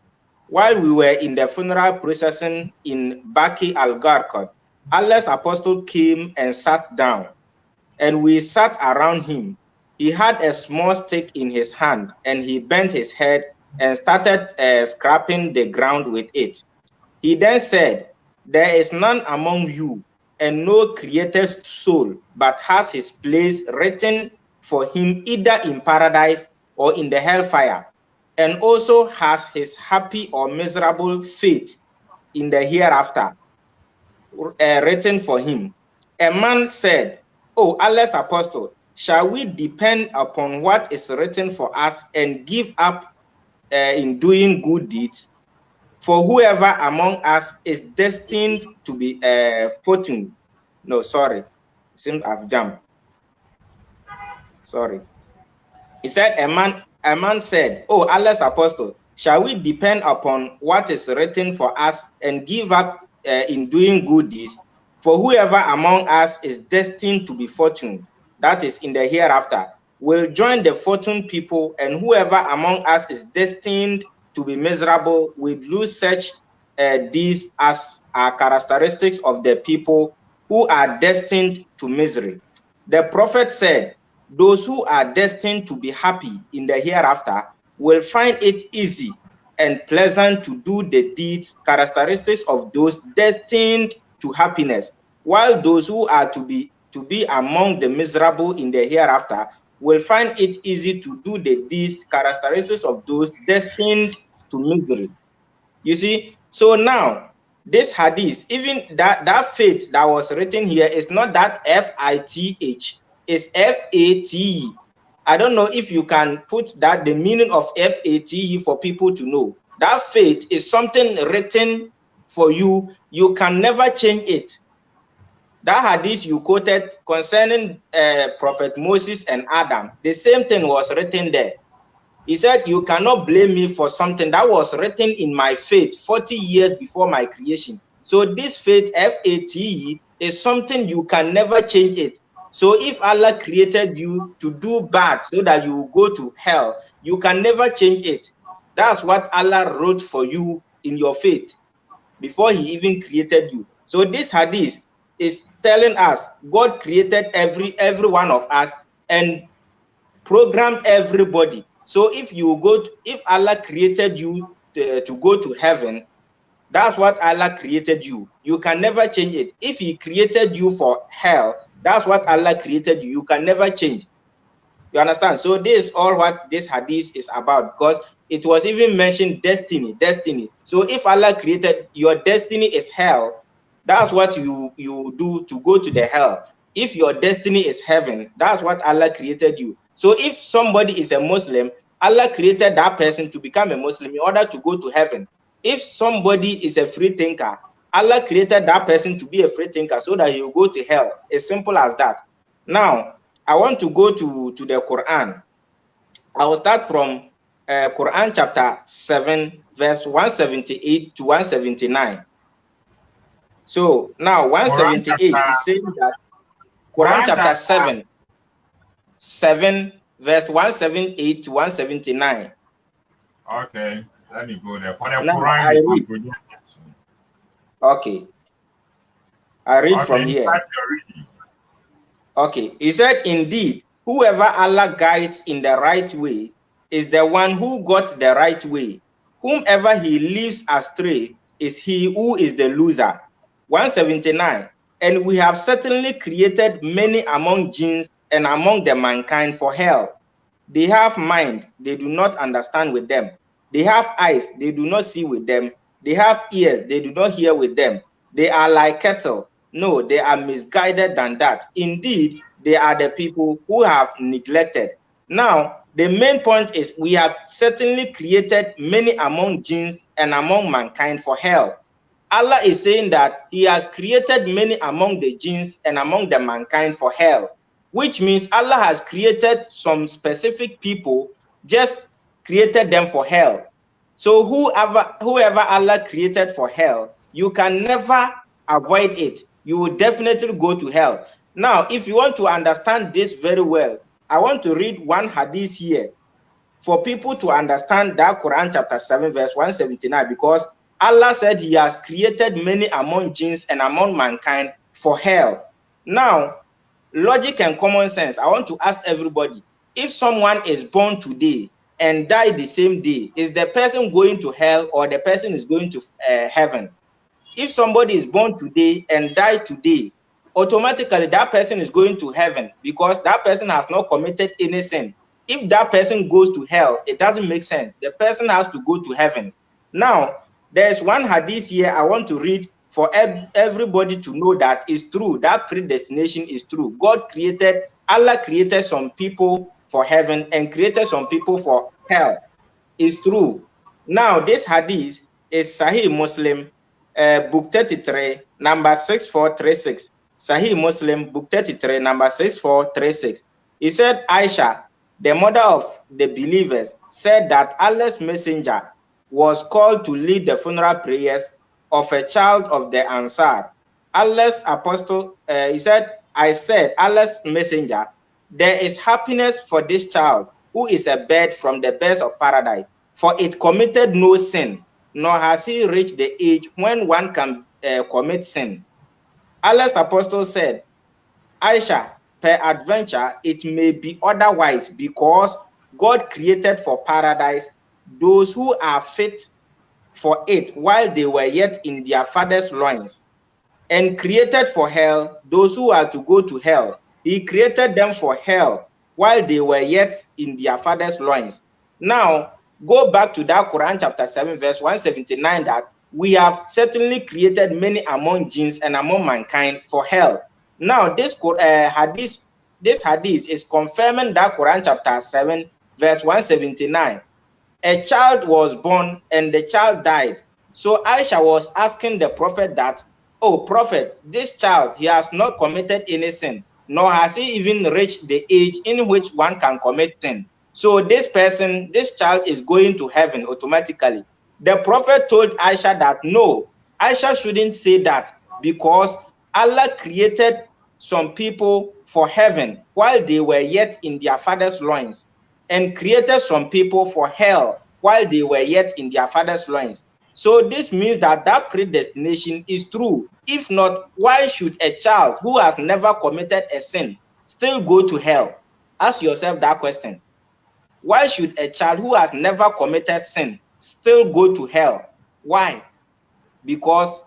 while we were in the funeral procession in Baki al-Gharqad, Allah's apostle came and sat down, and we sat around him. He had a small stick in his hand, and he bent his head and started scraping the ground with it. He then said, there is none among you, and no created soul, but has his place written for him either in paradise or in the hellfire, and also has his happy or miserable fate in the hereafter written for him. A man said, "Oh, Allah's apostle, shall we depend upon what is written for us and give up in doing good deeds? For whoever among us is destined to be fortunate." No, sorry. Seems I've jumped. Sorry. He said, a man said, "Oh, Allah's apostle, shall we depend upon what is written for us and give up in doing good deeds? For whoever among us is destined to be fortunate, that is in the hereafter, will join the fortunate people, and whoever among us is destined to be miserable will lose such these as are characteristics of the people who are destined to misery." The prophet said, those who are destined to be happy in the hereafter will find it easy and pleasant to do the deeds characteristics of those destined to happiness, while those who are to be among the miserable in the hereafter will find it easy to do the deeds characteristics of those destined to misery. You see, so now this hadith, even that faith that was written here is not that F-I-T-H, it's F-A-T-E. I don't know if you can put that, the meaning of F-A-T-E for people to know. That faith is something written for you. You can never change it. That hadith you quoted concerning Prophet Moses and Adam, the same thing was written there. He said, you cannot blame me for something that was written in my faith 40 years before my creation. So this faith, F-A-T-E, is something you can never change it. So if Allah created you to do bad so that you will go to hell, you can never change it. That's what Allah wrote for you in your faith before he even created you. So this hadith is telling us God created every one of us and programmed everybody. So if Allah created you to go to heaven, that's what Allah created you. You can never change it. If he created you for hell, that's what Allah created you. You can never change. You understand? So this is all what this hadith is about, because it was even mentioned destiny. So if Allah created your destiny is hell, that's what you do to go to the hell. If your destiny is heaven, that's what Allah created you. So if somebody is a Muslim, Allah created that person to become a Muslim in order to go to heaven. If somebody is a free thinker, Allah created that person to be a free thinker so that he will go to hell. As simple as that. Now, I want to go to the Quran. I will start from Quran chapter 7, verse 178 to 179. So now 178 is saying that Quran chapter 7, verse 178 to 179. Okay, let me go there. For the Quran, Okay. I read from here. Okay, he said, indeed, whoever Allah guides in the right way is the one who got the right way. Whomever he leaves astray is he who is the loser. 179. And we have certainly created many among jinns and among the mankind for hell. They have mind, they do not understand with them. They have eyes, they do not see with them. They have ears, they do not hear with them. They are like cattle. No, they are misguided than that. Indeed, they are the people who have neglected. Now, the main point is we have certainly created many among jinns and among mankind for hell. Allah is saying that he has created many among the jinns and among the mankind for hell, which means Allah has created some specific people, just created them for hell. So whoever Allah created for hell, you can never avoid it. You will definitely go to hell. Now, if you want to understand this very well, I want to read one hadith here for people to understand that Quran chapter 7 verse 179, because Allah said he has created many among jinns and among mankind for hell. Now, logic and common sense, I want to ask everybody, if someone is born today and die the same day, is the person going to hell or the person is going to heaven? If somebody is born today and die today, automatically that person is going to heaven because that person has not committed any sin. If that person goes to hell, it doesn't make sense. The person has to go to heaven. Now, there's one hadith here I want to read for everybody to know that is true. That predestination is true. Allah created some people for heaven and created some people for hell. It's true. Now, this hadith is Sahih Muslim, book 33, number 6436. Sahih Muslim, book 33, number 6436. He said, Aisha, the mother of the believers, said that Allah's messenger was called to lead the funeral prayers of a child of the Ansar. Allah's apostle, he said, I said, Allah's messenger, there is happiness for this child who is a bird from the birds of paradise, for it committed no sin, nor has he reached the age when one can commit sin. Allah's apostle said, Aisha, peradventure, it may be otherwise, because God created for paradise those who are fit for it while they were yet in their father's loins, and created for hell those who are to go to hell. He created them for hell while they were yet in their father's loins. Now, go back to that Quran chapter 7 verse 179, that we have certainly created many among jinns and among mankind for hell. Now, this hadith is confirming that Quran chapter 7 verse 179. A child was born and the child died. So Aisha was asking the prophet that, oh prophet, this child, he has not committed any sin, nor has he even reached the age in which one can commit sin. So this child is going to heaven automatically. The prophet told Aisha that no, Aisha shouldn't say that, because Allah created some people for heaven while they were yet in their father's loins, and created some people for hell while they were yet in their father's loins. So this means that that predestination is true. If not, why should a child who has never committed a sin still go to hell? Ask yourself that question. Why should a child who has never committed sin still go to hell? Why? Because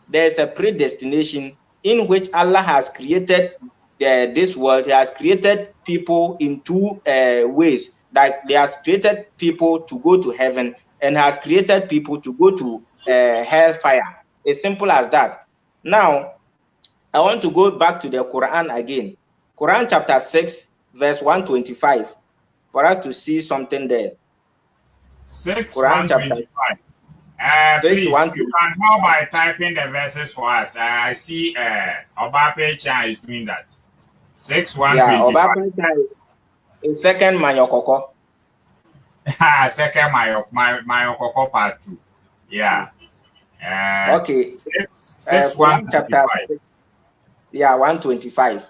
there's a predestination in which Allah has created this world. He has created people in two ways. Like they has created people to go to heaven and has created people to go to hellfire. As simple as that. Now, I want to go back to the Quran again. Quran chapter 6, verse 125. For us to see something there. 6, Quran 125. Please, you can help by typing the verses for us. I see Obape Chan is doing that. 6, 125. Yeah, Obape Chan is second Mayokoko. Second Mayokoko part 2. Yeah. Okay. 6, 125. 125.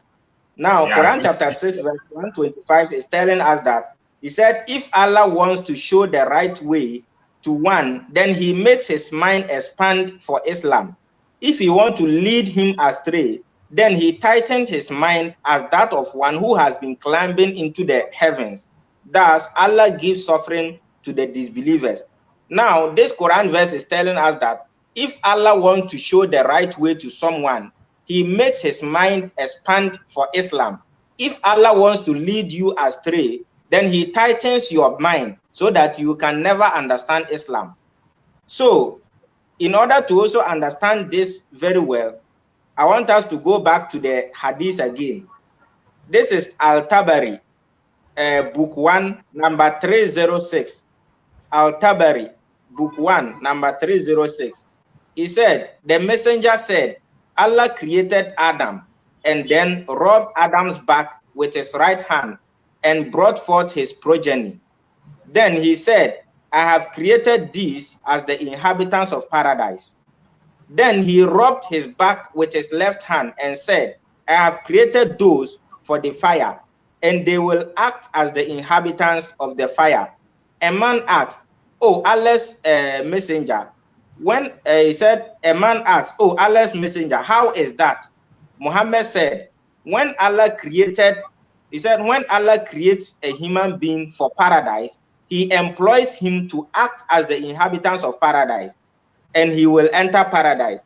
Now, yeah, Quran chapter 6, verse 125 is telling us that he said, if Allah wants to show the right way to one, then he makes his mind expand for Islam. if he want to lead him astray, then he tightened his mind as that of one who has been climbing into the heavens. Thus, Allah gives suffering to the disbelievers. Now, this Quran verse is telling us that if Allah wants to show the right way to someone, he makes his mind expand for Islam. If Allah wants to lead you astray, then he tightens your mind so that you can never understand Islam. So, in order to also understand this very well, I want us to go back to the hadith again. This is Al-Tabari, book 1, number 306. Al-Tabari, book 1, number 306. He said, the messenger said, Allah created Adam and then rubbed Adam's back with his right hand and brought forth his progeny. Then he said, I have created these as the inhabitants of paradise. Then he rubbed his back with his left hand and said, I have created those for the fire, and they will act as the inhabitants of the fire. A man asked, oh, Allah's messenger. When he said, a man asked, oh, Allah's messenger, how is that? Muhammad said, when Allah created, he said, when Allah creates a human being for paradise, he employs him to act as the inhabitants of paradise, and he will enter paradise.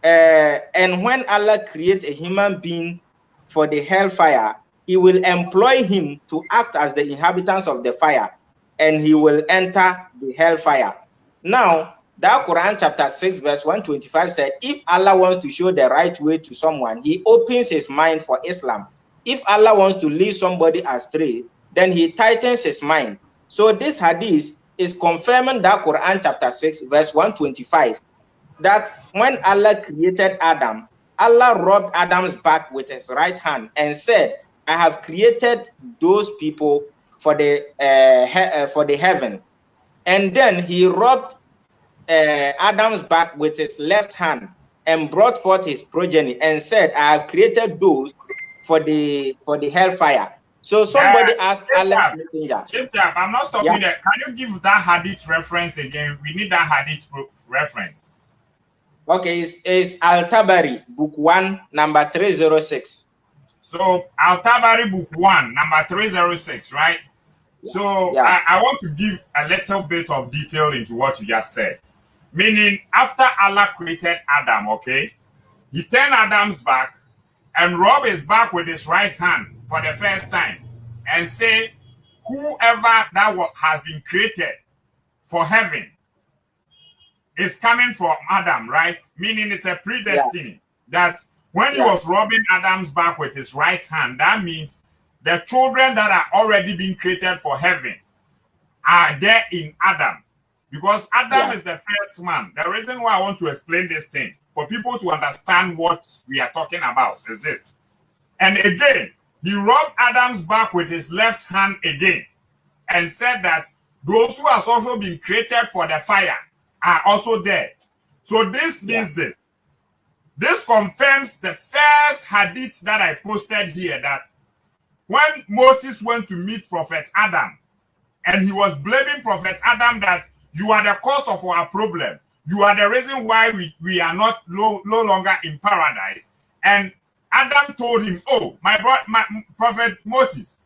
And when Allah creates a human being for the hellfire, he will employ him to act as the inhabitants of the fire, and he will enter the hellfire. Now, that Quran chapter 6 verse 125 said, if Allah wants to show the right way to someone, he opens his mind for Islam. If Allah wants to lead somebody astray, then he tightens his mind. So this hadith is confirming that Quran chapter 6 verse 125, that when Allah created Adam, Allah rubbed Adam's back with his right hand and said, I have created those people for the heaven. And then he rubbed Adam's back with his left hand and brought forth his progeny and said, I have created those for the hellfire. So somebody asked Allah's messenger. I'm not stopping there. Can you give that hadith reference again? We need that hadith reference. Okay, it's Al-Tabari, book 1, number 306. So Al-Tabari, book 1, number 306, right? So I want to give a little bit of detail into what you just said. Meaning, after Allah created Adam, okay, he turned Adam's back and rubbed his back with his right hand for the first time and say, whoever that has been created for heaven is coming from Adam, right? Meaning it's a predestiny that when he was rubbing Adam's back with his right hand, that means the children that are already being created for heaven are there in Adam. Because Adam is the first man. The reason why I want to explain this thing, for people to understand what we are talking about, is this. And again, he rubbed Adam's back with his left hand again and said that those who have also been created for the fire are also there. So this means this. This confirms the first hadith that I posted here, that when Moses went to meet Prophet Adam and he was blaming Prophet Adam that you are the cause of our problem, you are the reason why we are not no longer in paradise. And Adam told him, oh, my Prophet Moses,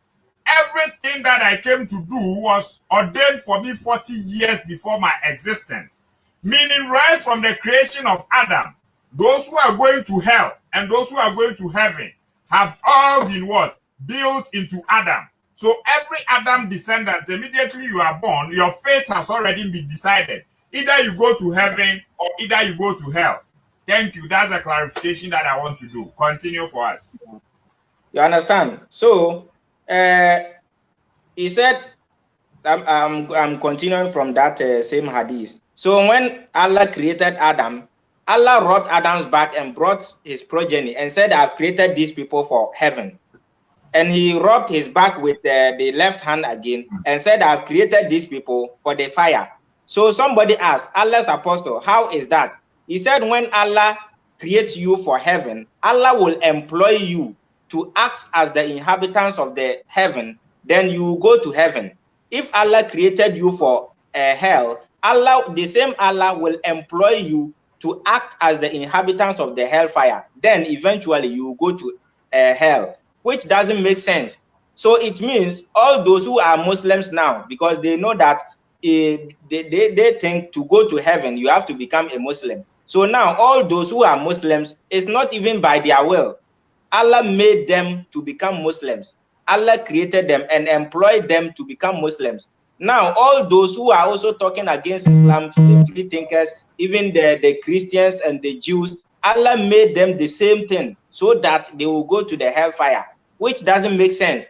everything that I came to do was ordained for me 40 years before my existence. Meaning right from the creation of Adam, those who are going to hell and those who are going to heaven have all been what? Built into Adam. So every Adam descendant, immediately you are born, your fate has already been decided. Either you go to heaven or either you go to hell. Thank you. That's a clarification that I want to do. Continue for us. You understand? So he said, I'm continuing from that same hadith. So when Allah created Adam, Allah rubbed Adam's back and brought his progeny and said, I've created these people for heaven. And he rubbed his back with the left hand again and said, I've created these people for the fire. So somebody asked, Allah's apostle, how is that? He said, when Allah creates you for heaven, Allah will employ you to act as the inhabitants of the heaven, then you go to heaven. If Allah created you for hell, Allah, the same Allah will employ you to act as the inhabitants of the hellfire, then eventually you will go to hell, which doesn't make sense. So it means all those who are Muslims now, because they know that they think to go to heaven, you have to become a Muslim. So now all those who are Muslims, it's not even by their will. Allah made them to become Muslims. Allah created them and employed them to become Muslims. Now, all those who are also talking against Islam, the free thinkers, even the Christians and the Jews, Allah made them the same thing so that they will go to the hellfire, which doesn't make sense.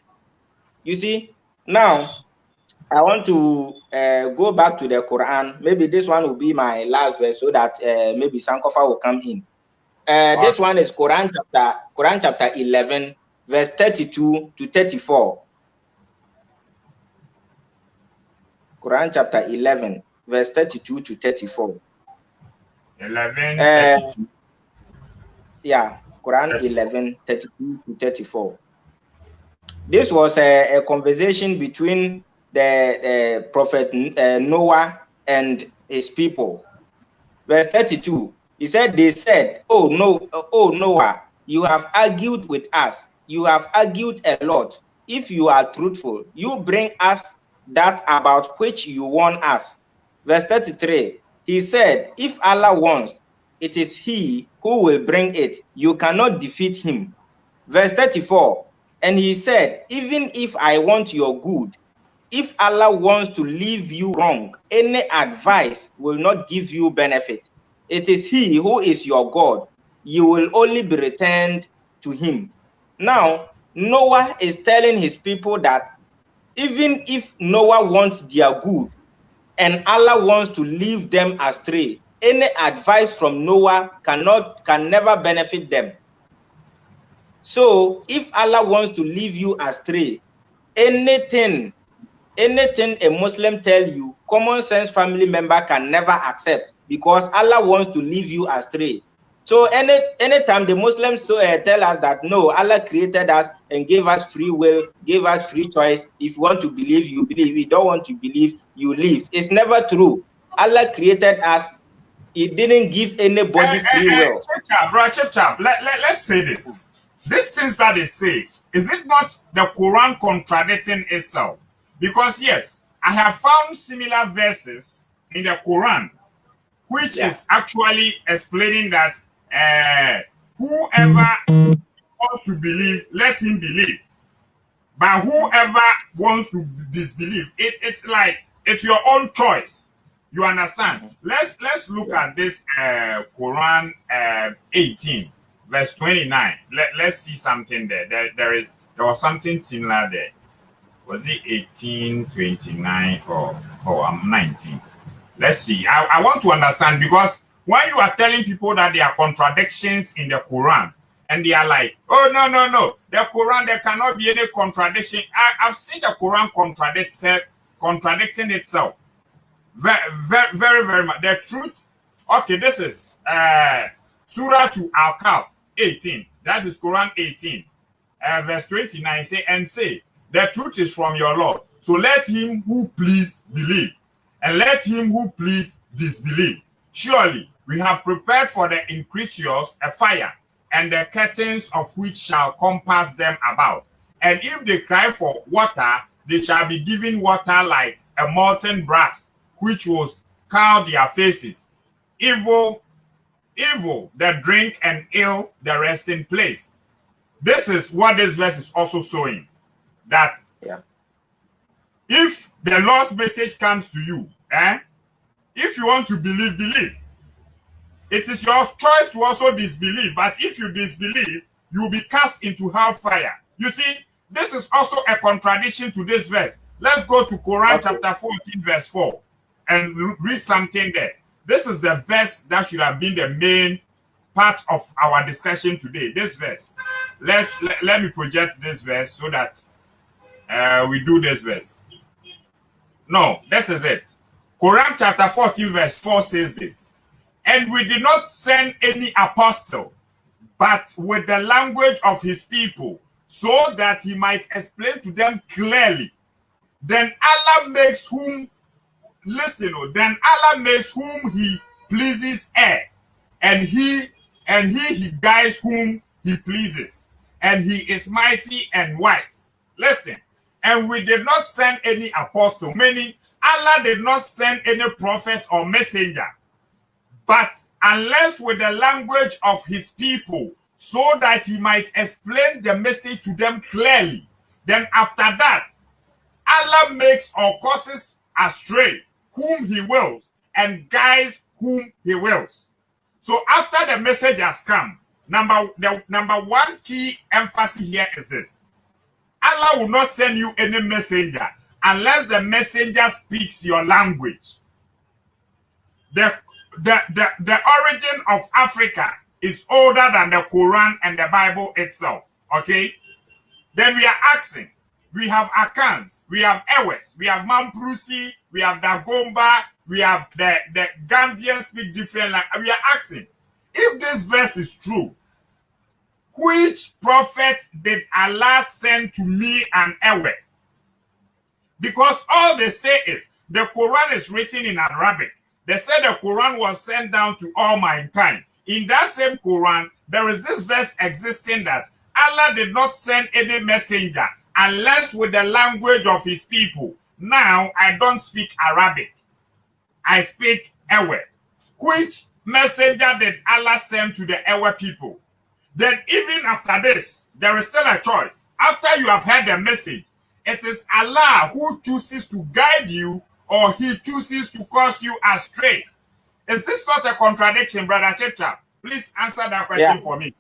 You see, now I want to go back to the Quran. Maybe this one will be my last verse so that maybe Sankofa will come in. This one is Quran chapter 11, verse 32 to 34. Quran chapter 11, verse 32 to 34. 11, 32. Yeah, Quran 11, 32 to 34. This was a conversation between the prophet Noah and his people. Verse 32, he said, they said, oh Noah, you have argued with us. You have argued a lot. If you are truthful, you bring us that about which you warn us. Verse 33, he said, if Allah wants, it is he who will bring it. You cannot defeat him. Verse 34, and he said, even if I want your good, if Allah wants to leave you wrong, any advice will not give you benefit. It is he who is your God. You will only be returned to him. Now, Noah is telling his people that even if Noah wants their good and Allah wants to leave them astray, any advice from Noah can never benefit them. So if Allah wants to leave you astray, anything a Muslim tell you, common sense family member can never accept, because Allah wants to leave you astray. So anytime the Muslims tell us that no, Allah created us and gave us free will, gave us free choice. If you want to believe, you believe. If you don't want to believe, you leave. It's never true. Allah created us. He didn't give anybody free will. Chip. Let's say this. These things that they say, is it not the Quran contradicting itself? Because yes, I have found similar verses in the Quran, which is actually explaining that whoever wants to believe, let him believe. But whoever wants to disbelieve, it's like it's your own choice. You understand? Let's look at this Quran 18, verse 29. Let's see something there. There was something similar there. Was it 18, 29, or I'm 19? Let's see. I want to understand, because when you are telling people that there are contradictions in the Quran, and they are like, oh, no, the Quran, there cannot be any contradiction. I've seen the Quran contradicting itself. Very much. The truth, okay, this is Surah to Al-Kahf 18. That is Quran 18. Verse 29, say, the truth is from your Lord. So let him who please believe, and let him who please disbelieve. Surely we have prepared for the incredulous a fire, and the curtains of which shall compass them about. And if they cry for water, they shall be given water like a molten brass, which will scald their faces. Evil, the drink, and ill, the resting place. This is what this verse is also showing. That if the Lord's message comes to you, if you want to believe, believe. It is your choice to also disbelieve. But if you disbelieve, you will be cast into hellfire. You see, this is also a contradiction to this verse. Let's go to Quran chapter 14, verse 4, and read something there. This is the verse that should have been the main part of our discussion today. This verse. Let me project this verse so that we do this verse. No, this is it. Quran chapter 14, verse 4 says this. And we did not send any apostle, but with the language of his people, so that he might explain to them clearly. Then Allah makes whom he pleases err, and he guides whom he pleases, and he is mighty and wise. Listen, and we did not send any apostle, meaning Allah did not send any prophet or messenger, but unless with the language of his people, so that he might explain the message to them clearly. Then after that, Allah makes or causes astray whom he wills and guides whom he wills. So after the message has come, number one key emphasis here is this: Allah will not send you any messenger unless the messenger speaks your language. The origin of Africa is older than the Quran and the Bible itself. Okay? Then we are asking, we have Akans, we have Ewes, we have Mamprusi, we have Dagomba, we have the Gambians speak different language. We are asking, if this verse is true, which prophet did Allah send to me and Ewe? Because all they say is the Quran is written in Arabic. They said the Quran was sent down to all mankind. In that same Quran, there is this verse existing that Allah did not send any messenger unless with the language of his people. Now, I don't speak Arabic. I speak Ewe. Which messenger did Allah send to the Ewe people? Then even after this, there is still a choice. After you have heard the message, it is Allah who chooses to guide you or he chooses to cause you astray. Is this not a contradiction, Brother Chepchap? Please answer that question for me.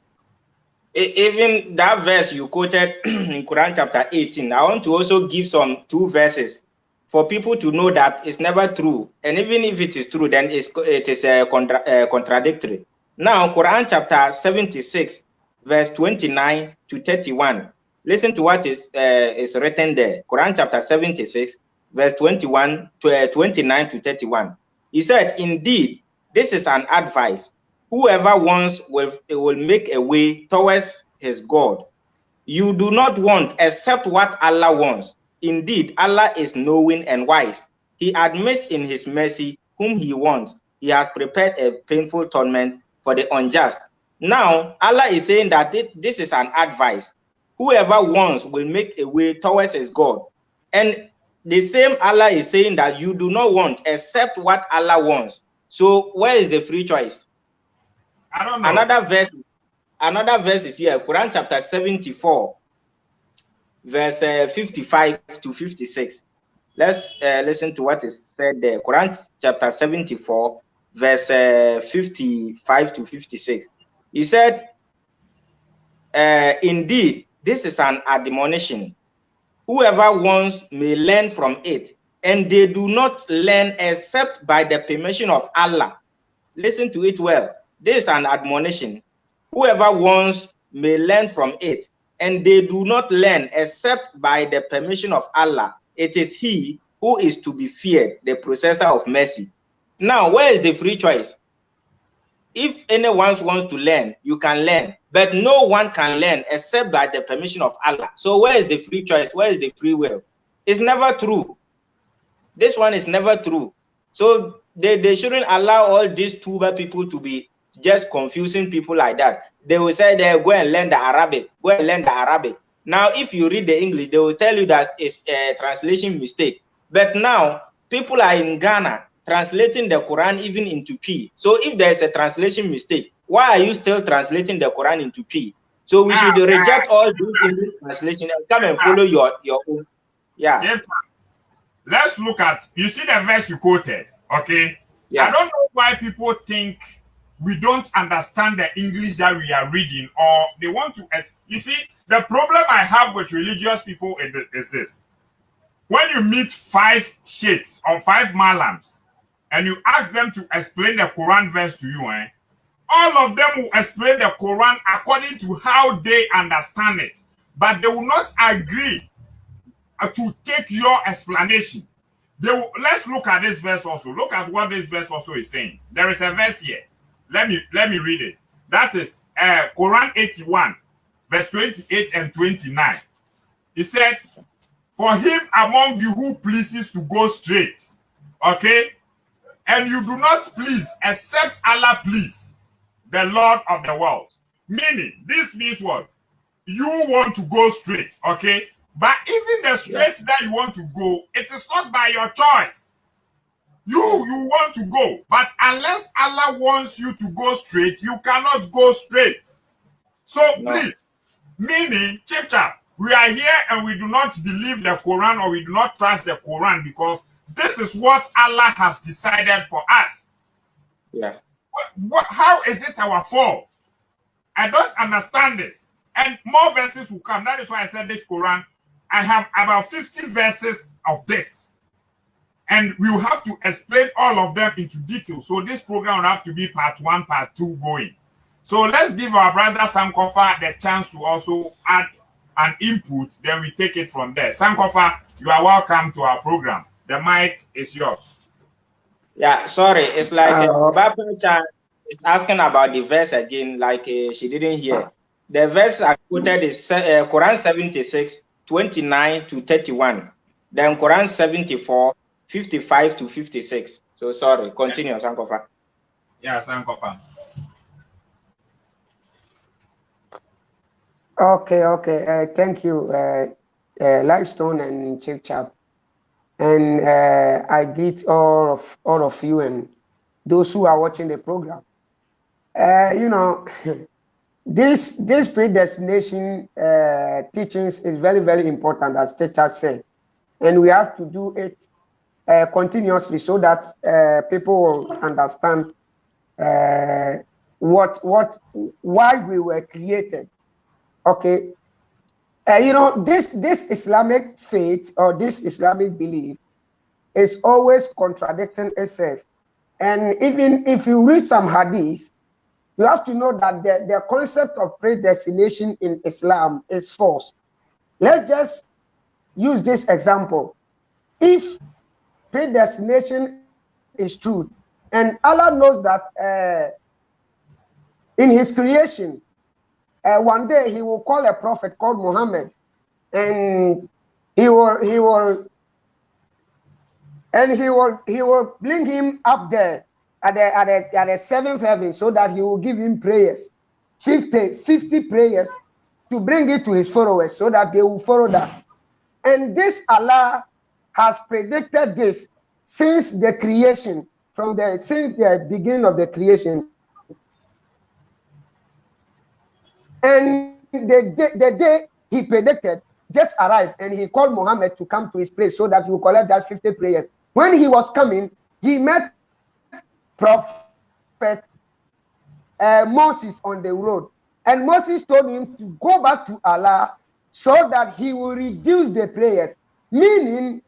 Even that verse you quoted in Quran chapter 18, I want to also give some two verses for people to know that it's never true. And even if it is true, then it is contradictory. Now, Quran chapter 76, verse 29 to 31. Listen to what is written there. Quran chapter 76, verse 29 to 31. He said, indeed, this is an advice. Whoever wants will make a way towards his God. You do not want except what Allah wants. Indeed, Allah is knowing and wise. He admits in his mercy whom he wants. He has prepared a painful torment for the unjust. Now, Allah is saying that this is an advice. Whoever wants will make a way towards his God. And the same Allah is saying that you do not want except what Allah wants. So where is the free choice? I don't know. Another verse is here, Quran chapter 74, verse 55 to 56. Let's listen to what is said there. Quran chapter 74, verse 55 to 56. He said, indeed, this is an admonition. Whoever wants may learn from it, and they do not learn except by the permission of Allah. Listen to it well. This is an admonition. Whoever wants may learn from it, and they do not learn except by the permission of Allah. It is He who is to be feared, the possessor of mercy. Now, where is the free choice? If anyone wants to learn, you can learn, but no one can learn except by the permission of Allah. So where is the free choice? Where is the free will? It's never true. This one is never true. So they shouldn't allow all these tuber people to be just confusing people like that. They will say they go and learn the Arabic. Go and learn the Arabic. Now, if you read the English, they will tell you that it's a translation mistake. But now, people are in Ghana translating the Quran even into P. So if there's a translation mistake, why are you still translating the Quran into P? So we should reject all these English translations and come and follow your own. Yeah. Let's look at, you see the verse you quoted, okay? Yeah. I don't know why people think we don't understand the English that we are reading, or they want to, you see, the problem I have with religious people is this. When you meet 5 sheikhs or 5 malams, and you ask them to explain the Quran verse to you, all of them will explain the Quran according to how they understand it. But they will not agree to take your explanation. Let's look at this verse also. Look at what this verse also is saying. There is a verse here. Let me read it. That is Quran 81, verse 28 and 29. He said, for him among you who pleases to go straight, okay? And you do not please except Allah please. the Lord of the world. Meaning, this means what? You want to go straight, okay? But even the straight that you want to go, it is not by your choice. You want to go, but unless Allah wants you to go straight, you cannot go straight. So please, meaning, chap, we are here and we do not believe the Quran or we do not trust the Quran because this is what Allah has decided for us. Yeah. How is it our fault? I don't understand this. And more verses will come. That is why I said this Quran. I have about 50 verses of this. And we will have to explain all of them into detail. So this program will have to be part 1, part 2 going. So let's give our brother Sankofa the chance to also add an input. Then we take it from there. Sankofa, you are welcome to our program. The mic is yours. Yeah, sorry. It's like Baba Chan is asking about the verse again, like she didn't hear. The verse I quoted is Quran 76, 29 to 31. Then Quran 74, 55 to 56. So sorry, continue, Sankofa. Yeah, Sankofa. Okay. Thank you, Lifestone and Chief Chap. And I greet all of you and those who are watching the program. This predestination teachings is very, very important, as Chief Chap said, and we have to do it continuously so that people will understand why we were created. Okay, this Islamic faith or this Islamic belief is always contradicting itself, and even if you read some hadiths, you have to know that the concept of predestination in Islam is false. Let's just use this example. If predestination is true, and Allah knows that in His creation, one day He will call a prophet called Muhammad, and he will bring him up there at the seventh heaven, so that He will give him prayers, 50 prayers, to bring it to His followers, so that they will follow that. And this Allah has predicted this since the creation, since the beginning of the creation. And the day He predicted just arrived, and He called Muhammad to come to His place so that He will collect that 50 prayers. When he was coming, he met Prophet Moses on the road, and Moses told him to go back to Allah so that He will reduce the prayers. Meaning,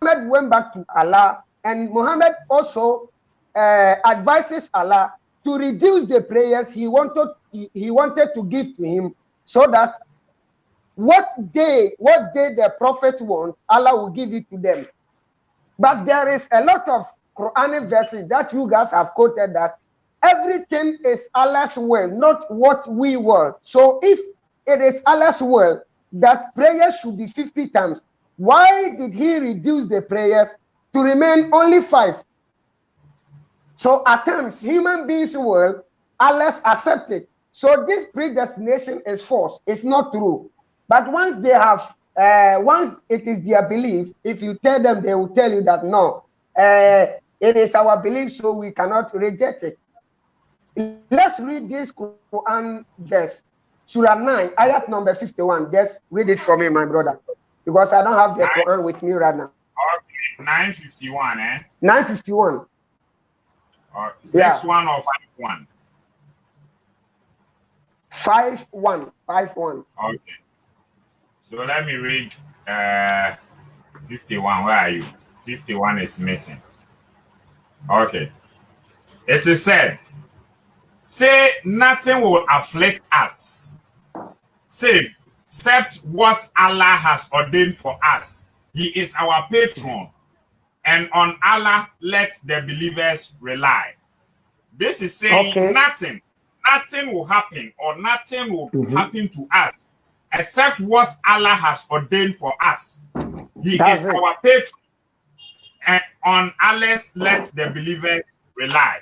Muhammad went back to Allah, and Muhammad also advises Allah to reduce the prayers he wanted to give to him, so that what day the prophet wants, Allah will give it to them. But there is a lot of Quranic verses that you guys have quoted that everything is Allah's will, not what we want. So if it is Allah's will that prayers should be 50 times, why did He reduce the prayers to remain only 5? So at times, human beings will, Allah's accepted. So this predestination is false. It's not true. But once they have, once it is their belief, if you tell them, they will tell you that no, it is our belief, so we cannot reject it. Let's read this Quran verse, Surah 9, ayat number 51. Just read it for me, my brother, because I don't have the Quran with me right now. Okay, 951, 951. 61 or 51? 51. Okay. So let me read 51. Where are you? 51 is missing. Okay. It is said, say nothing will afflict us, save except what Allah has ordained for us. He is our patron, and on Allah let the believers rely. This is saying nothing will happen, or nothing will happen to us except what Allah has ordained for us. He is our patron, and on Allah let the believers rely.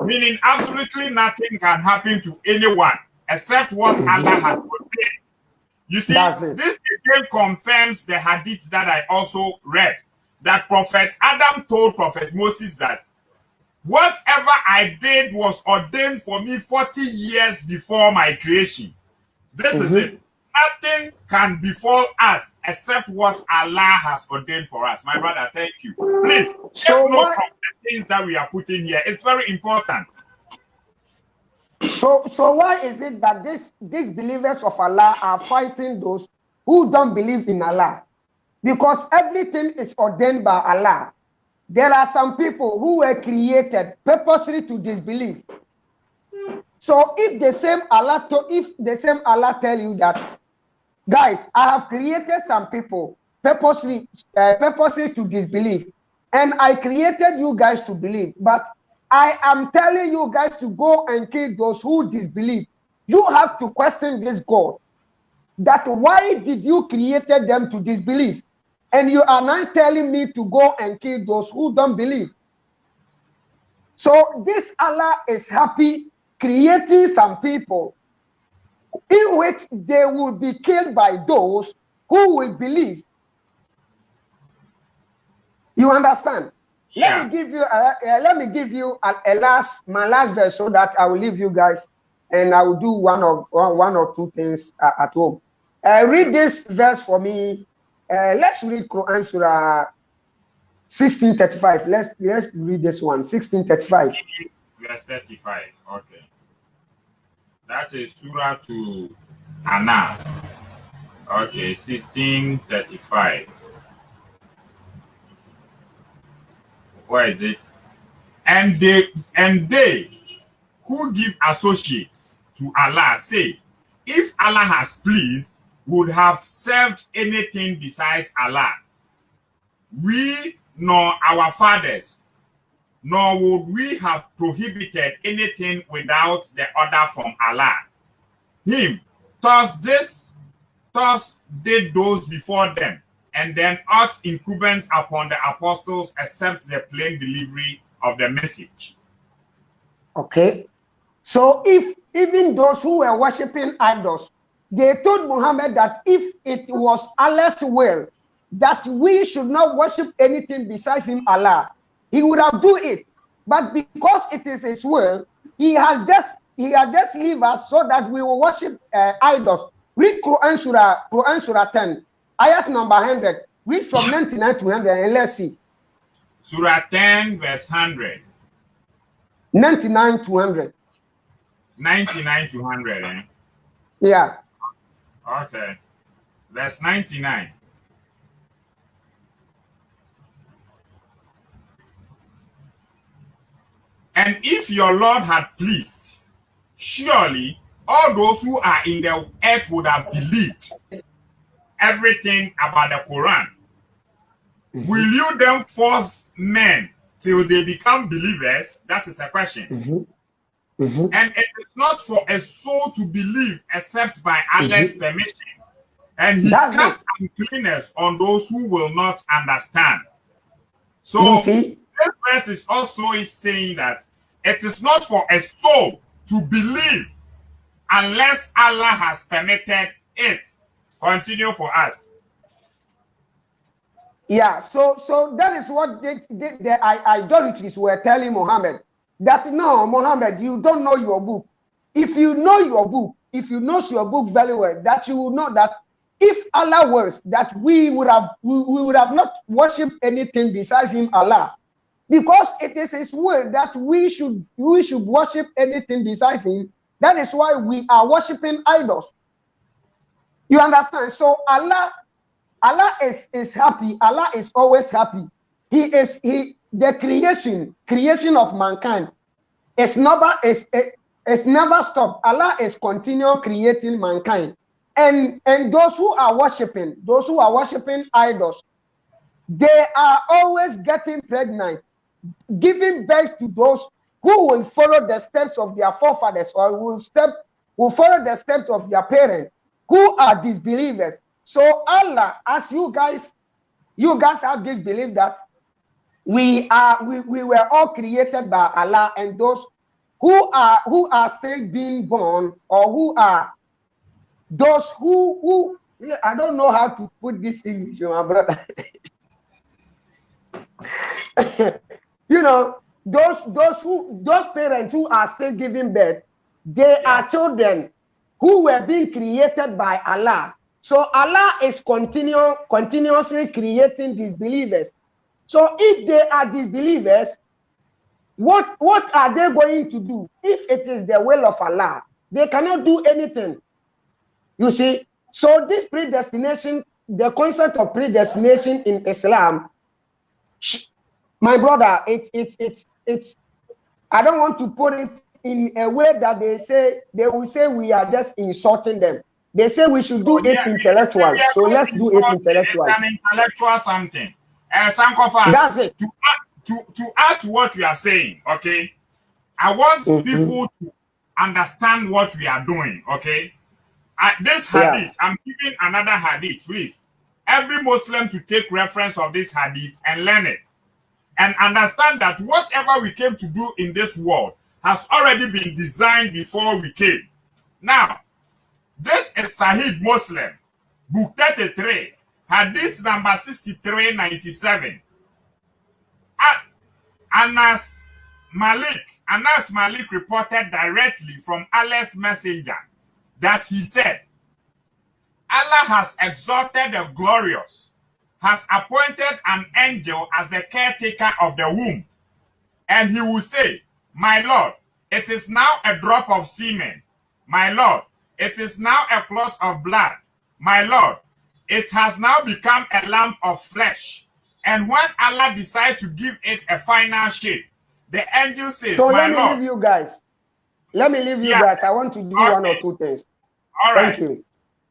Meaning absolutely nothing can happen to anyone except what Allah has ordained. You see, this again confirms the hadith that I also read, that Prophet Adam told Prophet Moses that whatever I did was ordained for me 40 years before my creation. This is it. Nothing can befall us except what Allah has ordained for us. My brother, thank you. Please, take note of the things that we are putting here. It's very important. So why is it that these believers of Allah are fighting those who don't believe in Allah? Because everything is ordained by Allah. There are some people who were created purposely to disbelieve. So if the same Allah tell you that, guys, I have created some people purposely to disbelieve, and I created you guys to believe, but I am telling you guys to go and kill those who disbelieve. You have to question this God. That why did you created them to disbelieve? And you are now telling me to go and kill those who don't believe. So this Allah is happy creating some people in which they will be killed by those who will believe. You understand? Yeah. Let me give you my last verse so that I will leave you guys, and I will do one or two things at home. Read this verse for me. Let's read Quran Surah 1635. Let's read this one. 1635. Verse 35. Okay. That is Surah to Anna. Okay, 1635. Where is it? And they who give associates to Allah say, if Allah has pleased, would have served anything besides Allah. We nor our fathers, nor would we have prohibited anything without the order from Allah. Him, thus did those before them, and then ought incumbent upon the apostles except the plain delivery of the message. Okay. So if even those who were worshiping idols, they told Muhammad that if it was Allah's will that we should not worship anything besides him, Allah, he would have do it. But because it is his will, he has just leave us so that we will worship idols. Read Quran Surah 10, ayat number 100. Read from 99 to 100 and let's see. Surah 10 verse 100. 99 to 100. 99 to 100, eh? Yeah. Okay. Verse 99. And if your Lord had pleased, surely all those who are in the earth would have believed everything about the Quran. Will you then force men till they become believers? That is a question. And it is not for a soul to believe except by Allah's permission. And he casts uncleanness on those who will not understand. So this verse is also saying that it is not for a soul to believe unless Allah has permitted it. Continue for us. Yeah, so that is what the idolatries were telling Muhammad. That no, Muhammad, you don't know your book. If you know your book, if you know your book very well, that you will know that if Allah wills, that we would have not worshipped anything besides him, Allah, because it is his will that we should worship anything besides him. That is why we are worshiping idols. You understand? So Allah is happy. Allah is always happy. The creation of mankind is never stopped. Allah is continuing creating mankind. And those who are worshiping idols, they are always getting pregnant, giving birth to those who will follow the steps of their forefathers or will follow the steps of their parents who are disbelievers. So Allah, as you guys have this belief that we were all created by Allah, and those who are still being born, or who are those who I don't know how to put this in English, my brother. You know, those parents who are still giving birth, they are children who were being created by Allah. So Allah is continuously creating these believers. So if they are disbelievers, what are they going to do? If it is the will of Allah, they cannot do anything. You see, so this predestination, the concept of predestination in Islam, my brother, it's I don't want to put it in a way that they will say we are just insulting them. They say we should do it intellectual. So let's do it intellectual. It's an intellectual something. Sankofa, that's it. To add to what we are saying, okay? I want people to understand what we are doing, okay? This hadith, I'm giving another hadith, please. Every Muslim to take reference of this hadith and learn it. And understand that whatever we came to do in this world has already been designed before we came. Now, this is Sahih Muslim, book 33, hadith number 6397. Anas Malik reported directly from Allah's messenger that he said, Allah has exalted the glorious, has appointed an angel as the caretaker of the womb. And he will say, my Lord, it is now a drop of semen. My Lord, it is now a clot of blood. My Lord, it has now become a lump of flesh. And when Allah decides to give it a final shape, the angel says, so my let me Lord. leave you guys. Let me leave you guys. I want to do one or two things. All right. Thank you.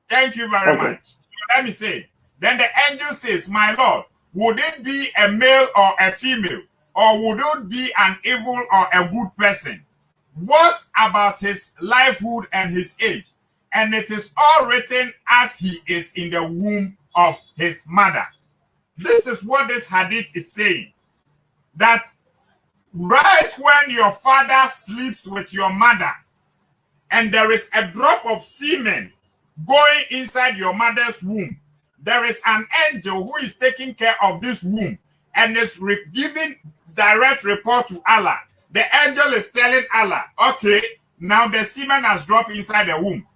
Thank you very much. So let me say, then the angel says, my Lord, would it be a male or a female? Or would it be an evil or a good person? What about his livelihood and his age? And it is all written as he is in the womb of his mother. This is what this hadith is saying. That right when your father sleeps with your mother, and there is a drop of semen going inside your mother's womb, there is an angel who is taking care of this womb and is giving direct report to Allah. The angel is telling Allah, okay, now the semen has dropped inside the womb.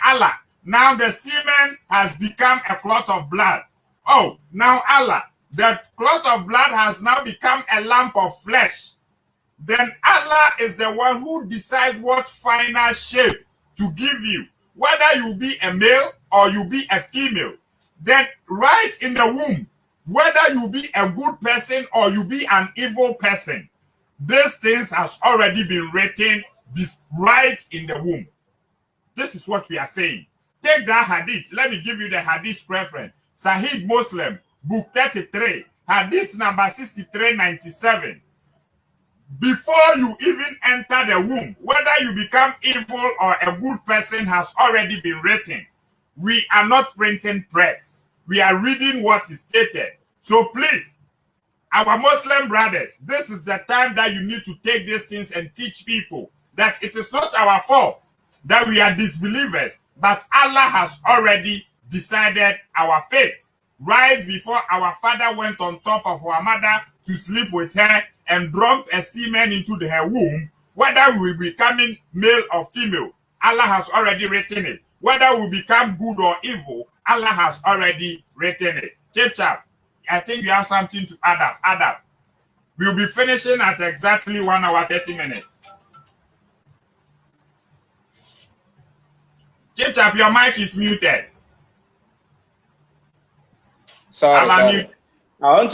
Allah, now the semen has become a clot of blood. Oh, now Allah, the clot of blood has now become a lump of flesh. Then Allah is the one who decides what final shape to give you, whether you be a male or you be a female. Then right in the womb, whether you be a good person or you be an evil person, these things has already been written right in the womb. This is what we are saying. Take that hadith. Let me give you the hadith reference. Sahih Muslim, book 33, hadith number 6397. Before you even enter the womb, whether you become evil or a good person has already been written. We are not printing press. We are reading what is stated. So please, our Muslim brothers, this is the time that you need to take these things and teach people that it is not our fault that we are disbelievers, but Allah has already decided our fate. Right before our father went on top of our mother to sleep with her and drop a semen into her womb, whether we will becoming male or female, Allah has already written it. Whether we become good or evil, Allah has already written it. Chap, I think you have something to add up. We'll be finishing at exactly 1 hour 30 minutes. Chap, your mic is muted. Sorry. I want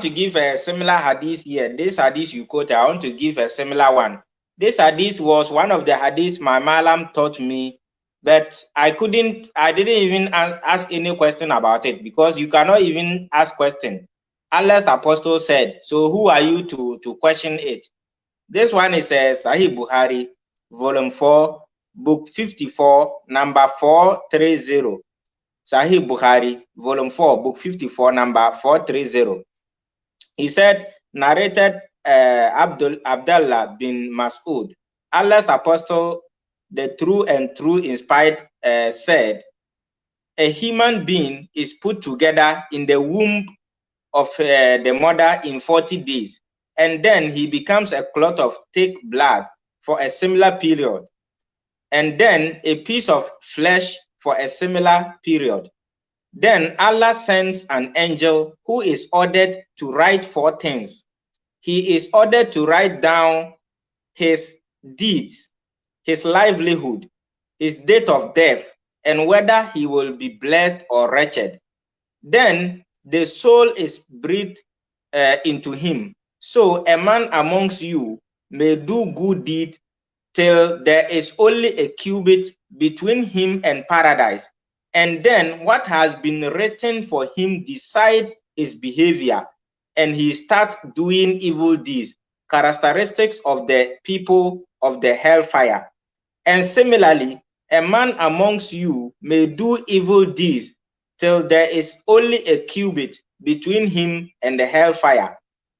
to give a similar hadith here. This hadith you quote, I want to give a similar one. This hadith was one of the hadiths my malam taught me, but I didn't even ask any question about it, because you cannot even ask question. Allah's apostle said, so who are you to question it? This one is Sahih Bukhari, volume 4, book 54, number 430. Sahih Bukhari, volume 4, book 54, number 430. He said, narrated Abdullah bin Mas'ud, Allah's apostle, the true and true inspired, said, a human being is put together in the womb of the mother in 40 days, and then he becomes a clot of thick blood for a similar period, and then a piece of flesh for a similar period. Then Allah sends an angel who is ordered to write 4 things. He is ordered to write down his deeds, his livelihood, his date of death, and whether he will be blessed or wretched. Then the soul is breathed into him. So a man amongst you may do good deed till there is only a cubit between him and paradise. And then what has been written for him decide his behavior, and he starts doing evil deeds, characteristics of the people of the hellfire. And similarly, a man amongst you may do evil deeds till there is only a cubit between him and the hellfire.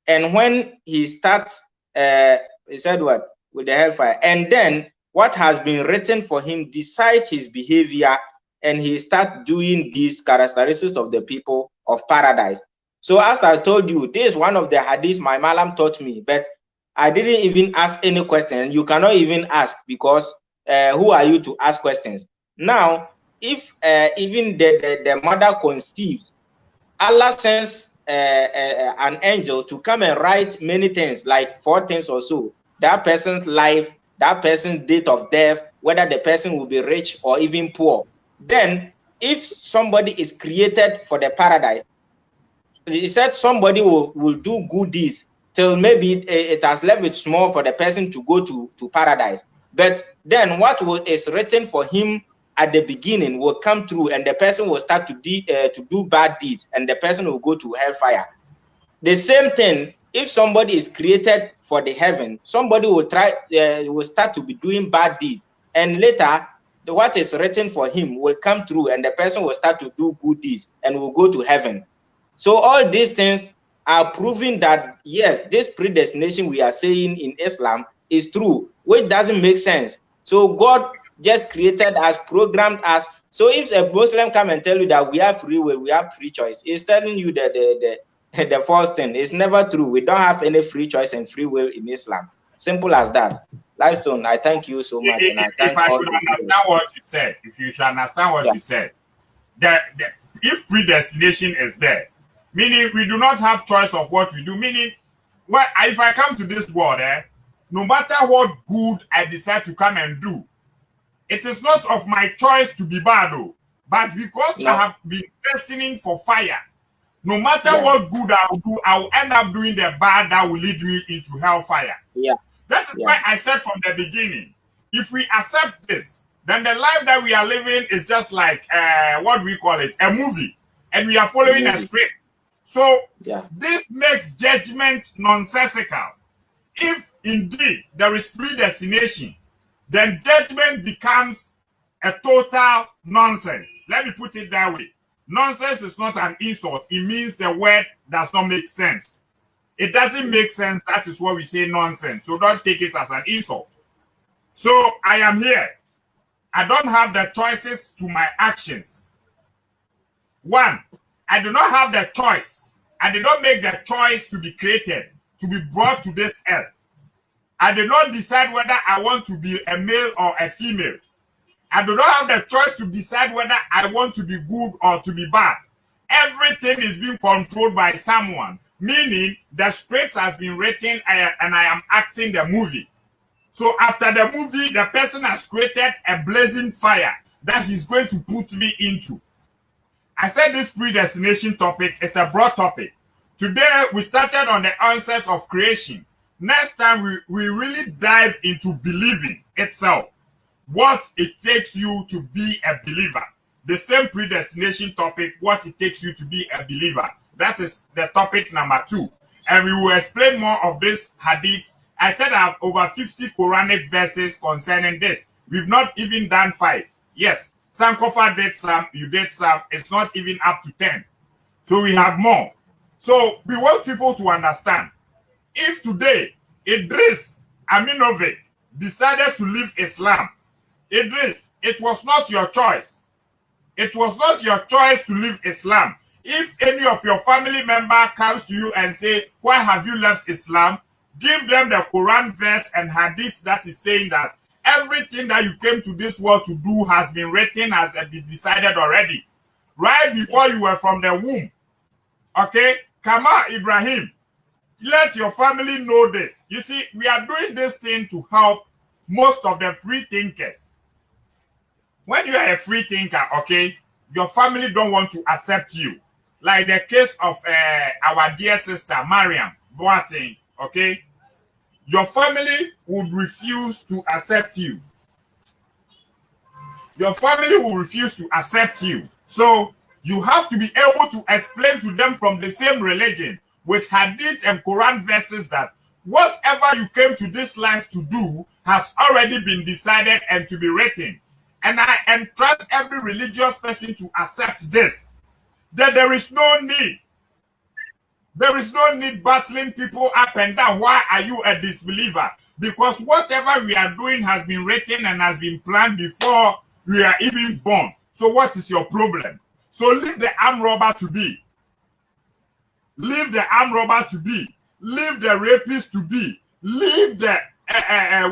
And when he starts, he said what? With the hellfire. And then what has been written for him decides his behavior, and he starts doing these characteristics of the people of paradise. So as I told you, this is one of the hadiths my malam taught me, but I didn't even ask any question. You cannot even ask, because who are you to ask questions? Now, if even the mother conceives, Allah sends an angel to come and write many things, like 4 things or so. That person's life, that person's date of death, whether the person will be rich or even poor. Then, if somebody is created for the paradise, he said somebody will do good deeds till maybe it has left it small for the person to go to paradise. But then what is written for him at the beginning will come true, and the person will start to do bad deeds, and the person will go to hellfire. The same thing, if somebody is created for the heaven, somebody will start to be doing bad deeds, and later what is written for him will come true, and the person will start to do good deeds and will go to heaven. So all these things are proving that yes, this predestination we are saying in Islam is true, which doesn't make sense. So God just created us, programmed us. So if a Muslim come and tell you that we have free will, we have free choice, it's telling you that the first thing is never true. We don't have any free choice and free will in Islam. Simple as that. Lifestone, I thank you so much. And I thank if I should understand what you said, if you should understand what you said, that if predestination is there, meaning we do not have choice of what we do, meaning if I come to this world, no matter what good I decide to come and do, it is not of my choice to be bad, though, but because I have been destining for fire, no matter what good I'll do, I'll end up doing the bad that will lead me into hellfire. That is why I said from the beginning, if we accept this, then the life that we are living is just like, what we call it, a movie, and we are following a script. So this makes judgment nonsensical. If indeed there is predestination, then judgment becomes a total nonsense. Let me put it that way. Nonsense is not an insult. It means the word does not make sense. It doesn't make sense. That is what we say nonsense. So don't take it as an insult. So I am here. I don't have the choices to my actions. 1, I do not have the choice. I did not make the choice to be created, to be brought to this earth. I did not decide whether I want to be a male or a female. I do not have the choice to decide whether I want to be good or to be bad. Everything is being controlled by someone, meaning the script has been written and I am acting the movie. So after the movie, the person has created a blazing fire that he's going to put me into. I said this predestination topic is a broad topic. Today, we started on the onset of creation. Next time, we really dive into believing itself. What it takes you to be a believer. The same predestination topic, what it takes you to be a believer. That is the topic number 2. And we will explain more of this hadith. I said I have over 50 Quranic verses concerning this. We've not even done 5. Yes, Sankofa did some, you did some. It's not even up to 10. So we have more. So we want people to understand If today Idris Aminovic decided to leave Islam, Idris, it was not your choice. It was not your choice to leave Islam. If any of your family member comes to you and say, why have you left Islam? Give them the Quran verse and hadith that is saying that everything that you came to this world to do has been written, has been decided already. Right before you were from the womb. Okay? Kama Ibrahim, let your family know this. You see, we are doing this thing to help most of the free thinkers. When you are a free thinker, okay, your family don't want to accept you. Like the case of our dear sister, Mariam Boateng, okay? Your family would refuse to accept you. Your family will refuse to accept you. So you have to be able to explain to them from the same religion with hadith and Quran verses that whatever you came to this life to do has already been decided and to be written. And I entrust every religious person to accept this. That there is no need. There is no need battling people up and down. Why are you a disbeliever? Because whatever we are doing has been written and has been planned before we are even born. So what is your problem? So leave the armed robber to be. Leave the armed robber to be. Leave the rapist to be. Leave the,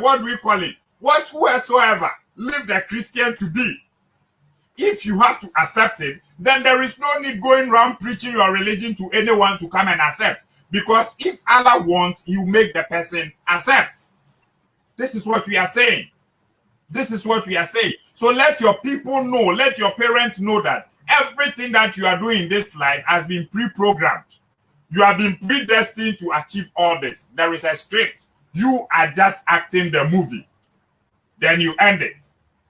what do we call it? Whatsoever. Leave the Christian to be. If you have to accept it, then there is no need going around preaching your religion to anyone to come and accept. Because if Allah wants, you make the person accept. This is what we are saying. This is what we are saying. So let your people know, let your parents know that everything that you are doing in this life has been pre-programmed. You have been predestined to achieve all this. There is a script. You are just acting the movie. Then you end it.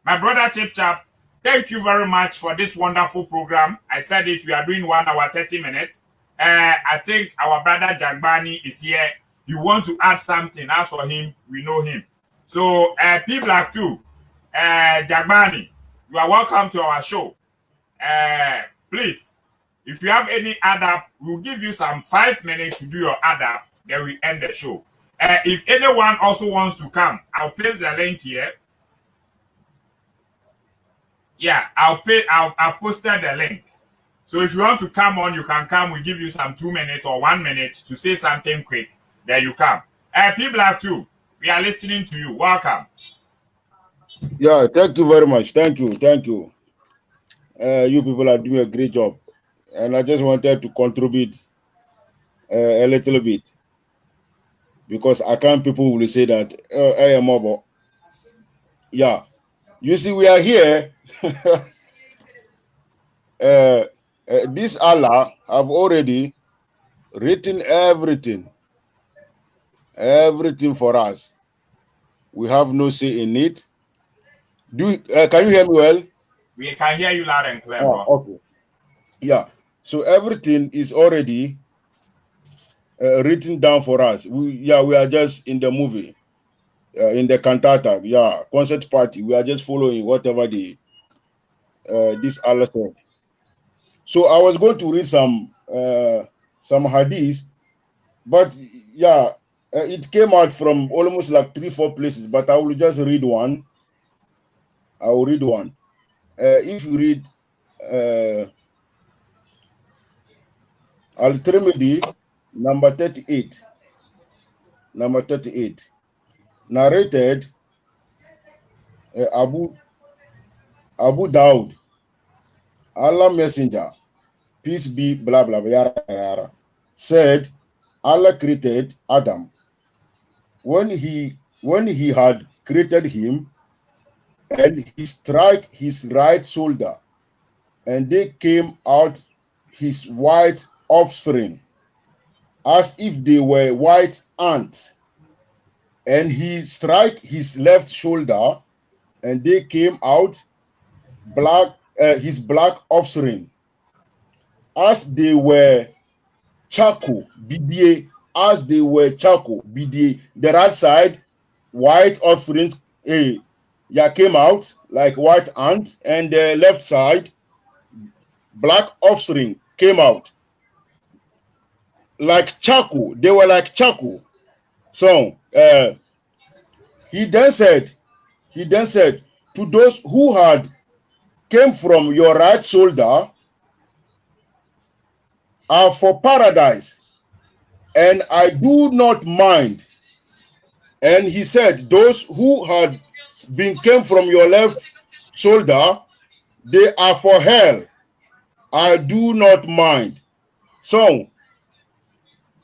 My brother Chip Chap, thank you very much for this wonderful program. I said it, we are doing 1 hour, 30 minutes. I think our brother Jagbani is here. You want to add something? As for him, we know him. So, P Black too. Jagbani, you are welcome to our show. Please, if you have any other, we'll give you some 5 minutes to do your other, then we end the show. If anyone also wants to come, I'll place the link here. Yeah, I've posted the link. So if you want to come on, you can come. We give you some 2 minutes or 1 minute to say something quick. There you come. People have too. We are listening to you. Welcome. Yeah, thank you very much. Thank you. Thank you. You people are doing a great job. And I just wanted to contribute a little bit. Because I can't, people will say that I am mobile. Yeah. You see, we are here. This Allah have already written everything for us. We have no say in it. Can you hear me well? We can hear you loud and clear. Okay. Yeah. So everything is already written down for us. We are just in the movie, in the cantata, concert party. We are just following whatever this Allah said. So I was going to read some hadiths, but it came out from almost like 3-4 places. But I will just read one. I will read one. If you read Al-Tirmidhi, number 38, narrated Abu Dawud, Allah Messenger, peace be, blah, blah, blah, said, Allah created Adam. When he had created him, and he struck his right shoulder, and they came out his white offspring, as if they were white ants. And he struck his left shoulder, and they came out his black offspring, as they were charcoal, BDA, as they were charcoal, BDA. The right side, white offspring, came out like white ant, and the left side, black offspring came out like charcoal. They were like charcoal. So he then said, to those who had came from your right shoulder are for paradise, and I do not mind. And he said, those who had came from your left shoulder, they are for hell. I do not mind. So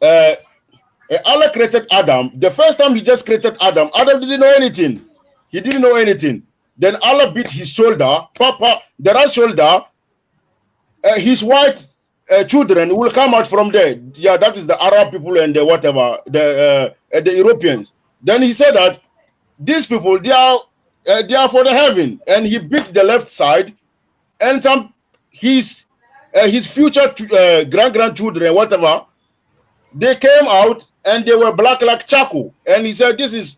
Allah created Adam. The first time he just created Adam, Adam didn't know anything. He didn't know anything. Then Allah beat his shoulder, the right shoulder. His white children will come out from there. Yeah, that is the Arab people and the whatever, the Europeans. Then he said that these people, they are for the heaven, and he beat the left side, and some his future grandchildren, whatever, they came out and they were black like charcoal, and he said, this is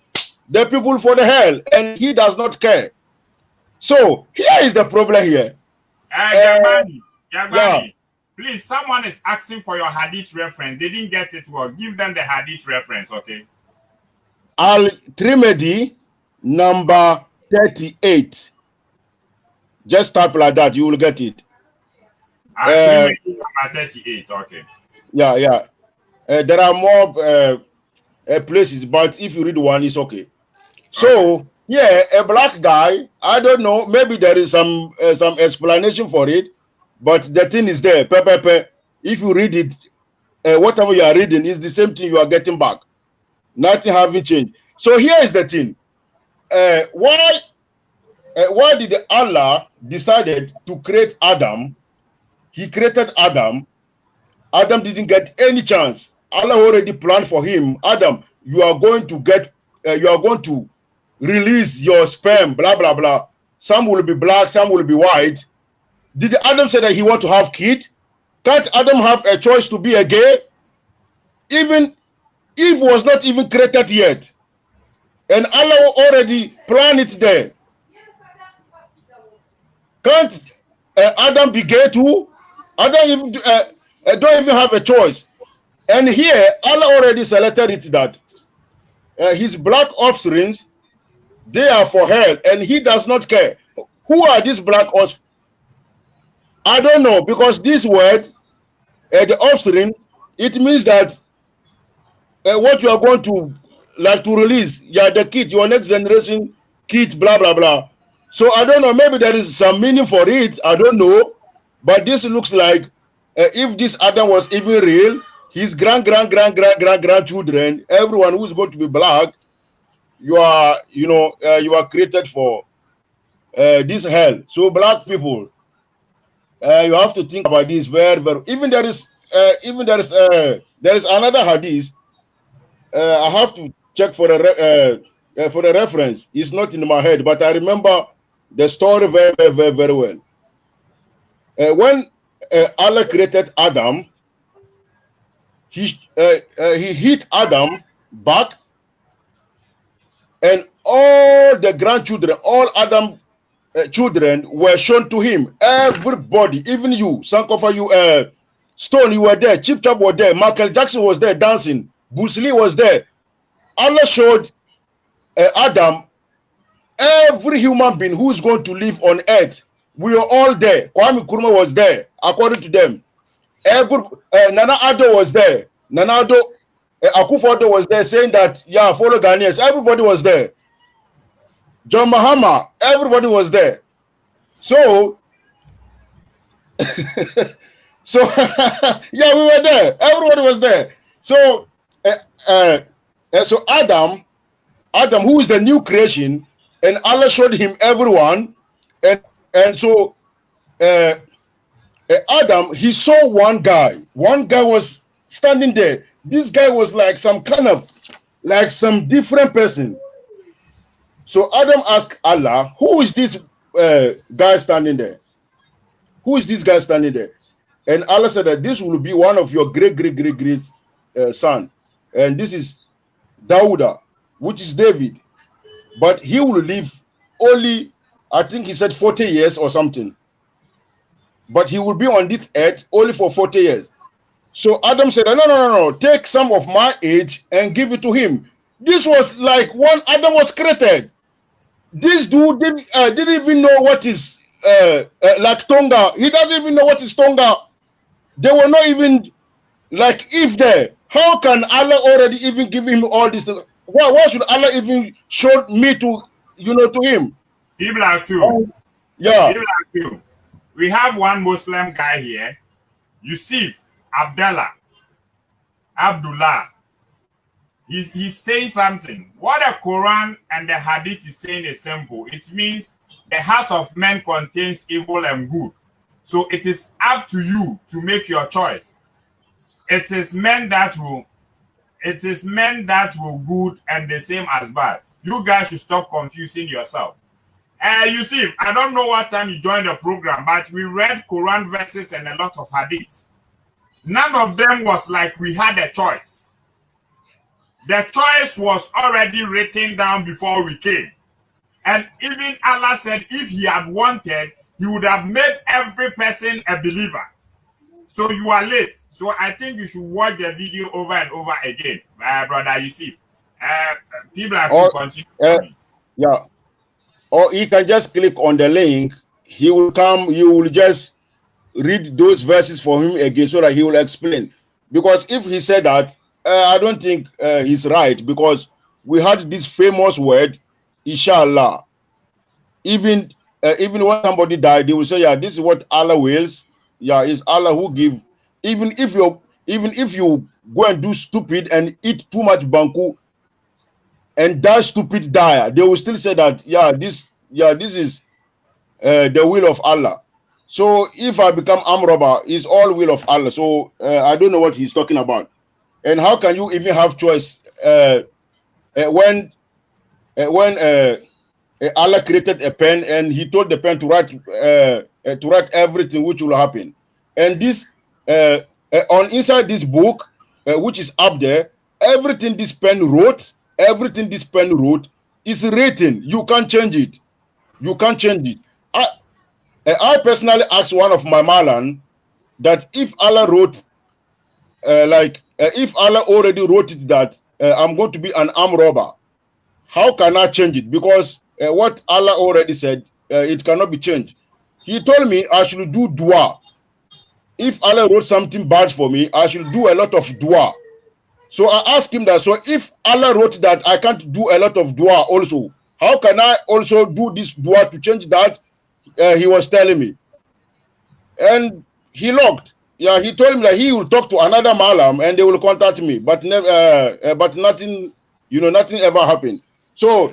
the people for the hell, and he does not care. So here is the problem here. Yagbani, yeah. Please, someone is asking for your hadith reference. They didn't get it well. Give them the hadith reference, okay? Al-Trimedi, number 38. Just type like that, you will get it. Al-Trimedi, number 38, okay. Yeah. There are more places, but if you read one, it's okay. So, yeah, a black guy, I don't know, maybe there is some explanation for it, but the thing is there. If you read it, whatever you are reading is the same thing you are getting back. Nothing having changed. So here is the thing. Why did Allah decided to create Adam? He created Adam. Adam didn't get any chance. Allah already planned for him. Adam, you are going to release your sperm, blah, blah, blah. Some will be black, some will be white. Did Adam say that he want to have kid? Can't Adam have a choice to be a gay? Even Eve was not even created yet. And Allah already planned it there. Can't Adam be gay too? Adam don't even have a choice. And here, Allah already selected it that his black offsprings, they are for hell, and he does not care. Who are these black offspring? I don't know, because this word, the offspring, it means that what you are going to like to release, yeah, the kid, your next generation kid, blah, blah, blah. So I don't know, maybe there is some meaning for it, I don't know, but this looks like if this Adam was even real, his grandchildren, everyone who is going to be black, you are created for this hell. So black people, you have to think about this very, very. Even there is another hadith. I have to check for the reference. It's not in my head, but I remember the story very, very, very well. When Allah created Adam, he hit Adam back, and all the grandchildren, all Adam children were shown to him. Everybody, even you, Sankofa, you, Stone, you were there, Chip Chop was there, Michael Jackson was there dancing, Bruce Lee was there. Allah showed Adam every human being who is going to live on earth. We are all there. Kwame Nkrumah was there, according to them. Nana Addo was there. Nana Addo, Akufo-Addo was there saying that, yeah, follow Ghanaians. Everybody was there. John Mahama, everybody was there. So, yeah, we were there. Everybody was there. So, so Adam, who is the new creation, and Allah showed him everyone, and so Adam, he saw one guy. One guy was standing there. This guy was like some different person. So Adam asked Allah, who is this guy standing there? Who is this guy standing there? And Allah said that this will be one of your great son. And this is Dauda, which is David. But he will live only, I think he said 40 years or something. But he will be on this earth only for 40 years. So Adam said, no, take some of my age and give it to him. This was like when Adam was created. This dude didn't even know what is like Tonga. He doesn't even know what is Tonga. They were not even like if there. How can Allah already even give him all this? Why should Allah even show me to to him? People are two. Yeah. People are two. We have one Muslim guy here, Yusuf Abdullah. He's saying something. What the Quran and the Hadith is saying is simple. It means the heart of man contains evil and good. So it is up to you to make your choice. It is men that will good and the same as bad. You guys should stop confusing yourself. You see, I don't know what time you joined the program, but we read Quran verses and a lot of hadiths. None of them was like we had a choice. The choice was already written down before we came. And even Allah said if he had wanted, he would have made every person a believer. So you are late. So I think you should watch the video over and over again, brother Yusuf. People have to continue. Yeah. Or he can just click on the link. He will come. You will just read those verses for him again so that he will explain. Because if he said that, I don't think he's right, because we had this famous word, inshallah. Even when somebody died, they will say, yeah, this is what Allah wills. Yeah, it's Allah who give. Even if you go and do stupid and eat too much banku and die stupid die, they will still say that this is the will of Allah. So if I become arm robber, it's all will of Allah. So I don't know what he's talking about. And how can you even have choice when Allah created a pen and he told the pen to write everything which will happen. And this on inside this book, which is up there, everything this pen wrote is written. You can't change it. You can't change it. I personally asked one of my Malan that if Allah wrote if Allah already wrote it that I'm going to be an armed robber, how can I change it? Because what Allah already said, it cannot be changed. He told me I should do dua. If Allah wrote something bad for me, I should do a lot of dua. So I asked him that, so if Allah wrote that I can't do a lot of dua also, how can I also do this dua to change that? He was telling me. And he locked. Yeah, he told me that he will talk to another Malam and they will contact me, but never, but nothing, nothing ever happened. So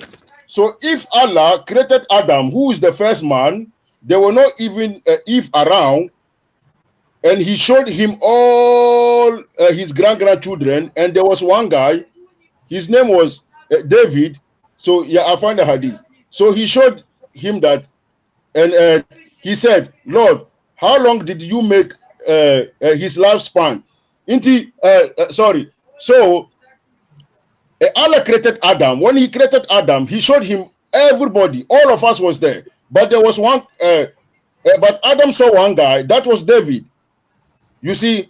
if Allah created Adam, who is the first man, there were not even Eve around, and he showed him all his grandchildren, and there was one guy, his name was David. So yeah, I find the hadith. So he showed him that, and he said, Lord, how long did you make his lifespan? Sorry. So Allah created Adam. When he created Adam, he showed him everybody. All of us was there. But there was one, but Adam saw one guy, that was David. You see,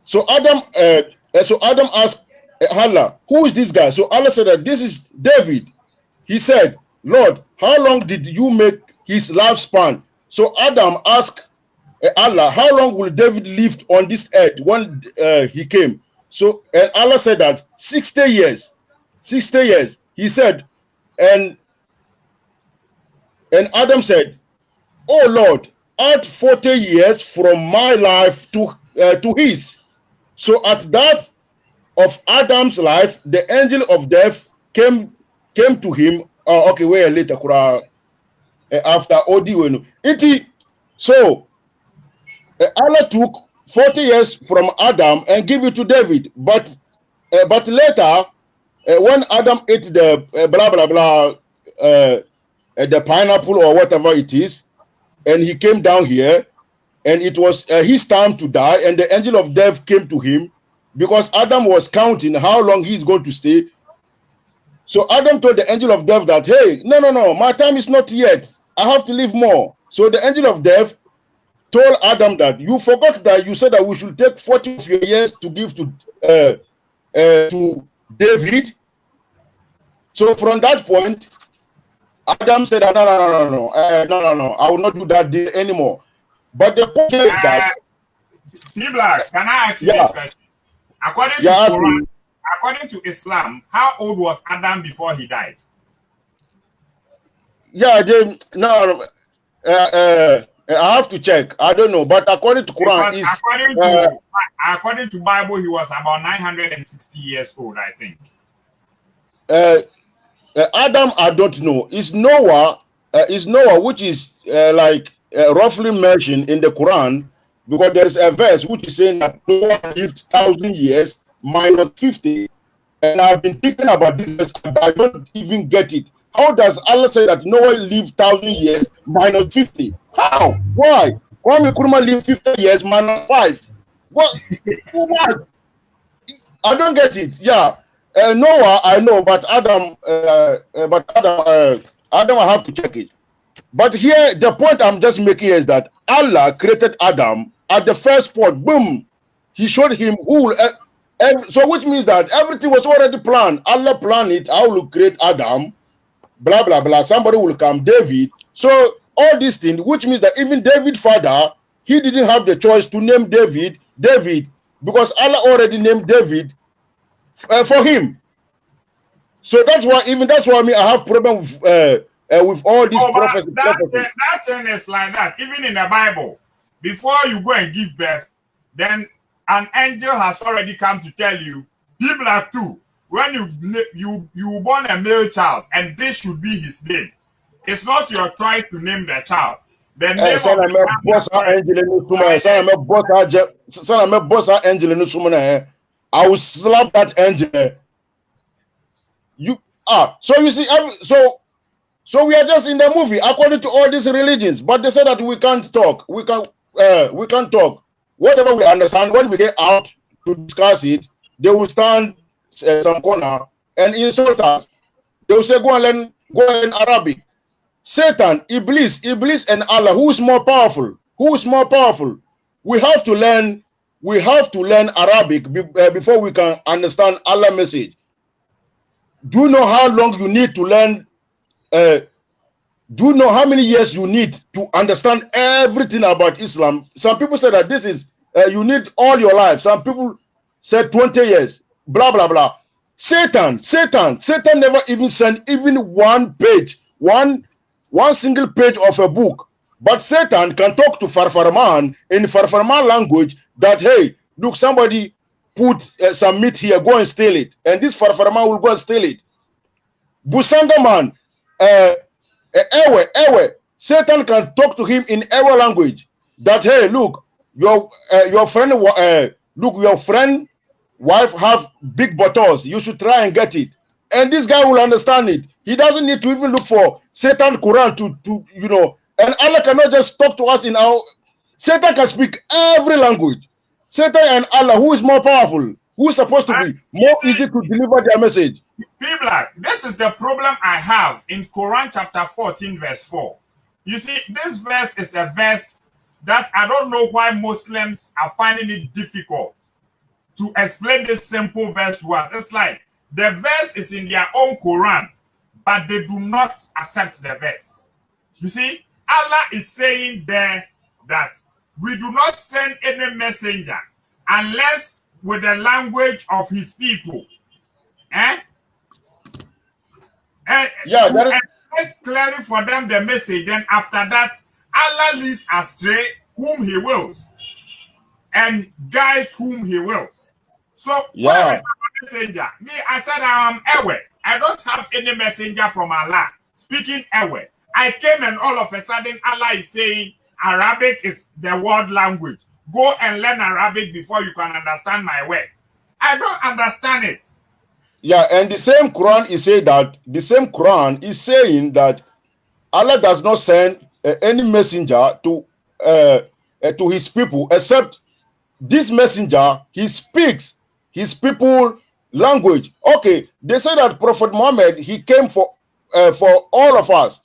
so Adam asked Allah, who is this guy? So Allah said that this is David. He said, Lord, how long did you make his lifespan? So Adam asked Allah, how long will David live on this earth when he came? So and Allah said that 60 years. 60 years. He said, and Adam said, oh Lord, add 40 years from my life to his. So at that of Adam's life, the angel of death came to him. Okay, wait later. After Odi, so Allah took 40 years from Adam and gave it to David. But later, when Adam ate the blah blah blah, the pineapple or whatever it is, and he came down here, and it was his time to die, and the angel of death came to him, because Adam was counting how long he's going to stay. So Adam told the angel of death that, hey, no, my time is not yet. I have to live more. So the angel of death told Adam that you forgot that you said that we should take 40 of your years to give to David. So from that point, Adam said, no, I will not do that deal anymore. But the point is that Nibla, can I ask you this question? According to Islam, how old was Adam before he died? Yeah, I have to check. I don't know, but according to Quran, according to Bible, he was about 960 years old, I think. Adam, I don't know. Is Noah, which is roughly mentioned in the Quran, because there is a verse which is saying that Noah lived 1,000 years minus 50. And I've been thinking about this, but I don't even get it. How does Allah say that Noah lived 1,000 years minus 50? How? Why? Kwame Nkrumah lived 50 years minus 5. What? What? I don't get it. Yeah. Noah, I know, but Adam, Adam, I have to check it. But here, the point I'm just making is that Allah created Adam at the first spot. Boom. He showed him who. So which means that everything was already planned. Allah planned it. I will create Adam. Blah, blah, blah. Somebody will come, David. So all these things, which means that even David's father, he didn't have the choice to name David, because Allah already named David for him. So that's why I have problem with all these prophets. That thing is like that. Even in the Bible, before you go and give birth, then an angel has already come to tell you, people are two. When you born a male child, and this should be his name. It's not your choice to name the child. The name I will slap that angel. So you see, so we are just in the movie according to all these religions, but they say that we can't talk. We can't talk. Whatever we understand, when we get out to discuss it, they will stand some corner and insult us. They will say, go and learn Arabic. Satan, Iblis, and Allah, who is more powerful? Who is more powerful? We have to learn Arabic before we can understand Allah's message. Do you know how long you need to learn? Do you know how many years you need to understand everything about Islam? Some people say that this is you need all your life. Some people said 20 years. Blah blah blah. Satan never even sent even one page, one single page of a book. But Satan can talk to Farfarman in Farfarman language that, hey, look, somebody put some meat here, go and steal it. And this Farfarman will go and steal it. Busanga man, Ewe, Satan can talk to him in Ewe language that, hey, look, your friend wife have big bottles. You should try and get it. And this guy will understand it. He doesn't need to even look for Satan Quran to and Allah cannot just talk to us in our. Satan can speak every language. Satan and Allah, who is more powerful? Who is supposed to be more easy to deliver their message? People, this is the problem I have in Quran chapter 14, verse 4. You see, this verse is a verse that I don't know why Muslims are finding it difficult to explain this simple verse to us. It's like the verse is in their own Quran, but they do not accept the verse. You see, Allah is saying there that we do not send any messenger unless with the language of his people. Yeah, that is clearly for them the message. Then after that, Allah leads astray whom he wills and guides whom he wills. So where is the messenger? Me, I said I am Ewe. I don't have any messenger from Allah speaking Ewe. I came and all of a sudden Allah is saying Arabic is the world language. Go and learn Arabic before you can understand my word. I don't understand it. Yeah, and the same Quran is saying that Allah does not send any messenger to his people except this messenger. He speaks his people language. Okay, they say that Prophet Muhammad, he came for all of us.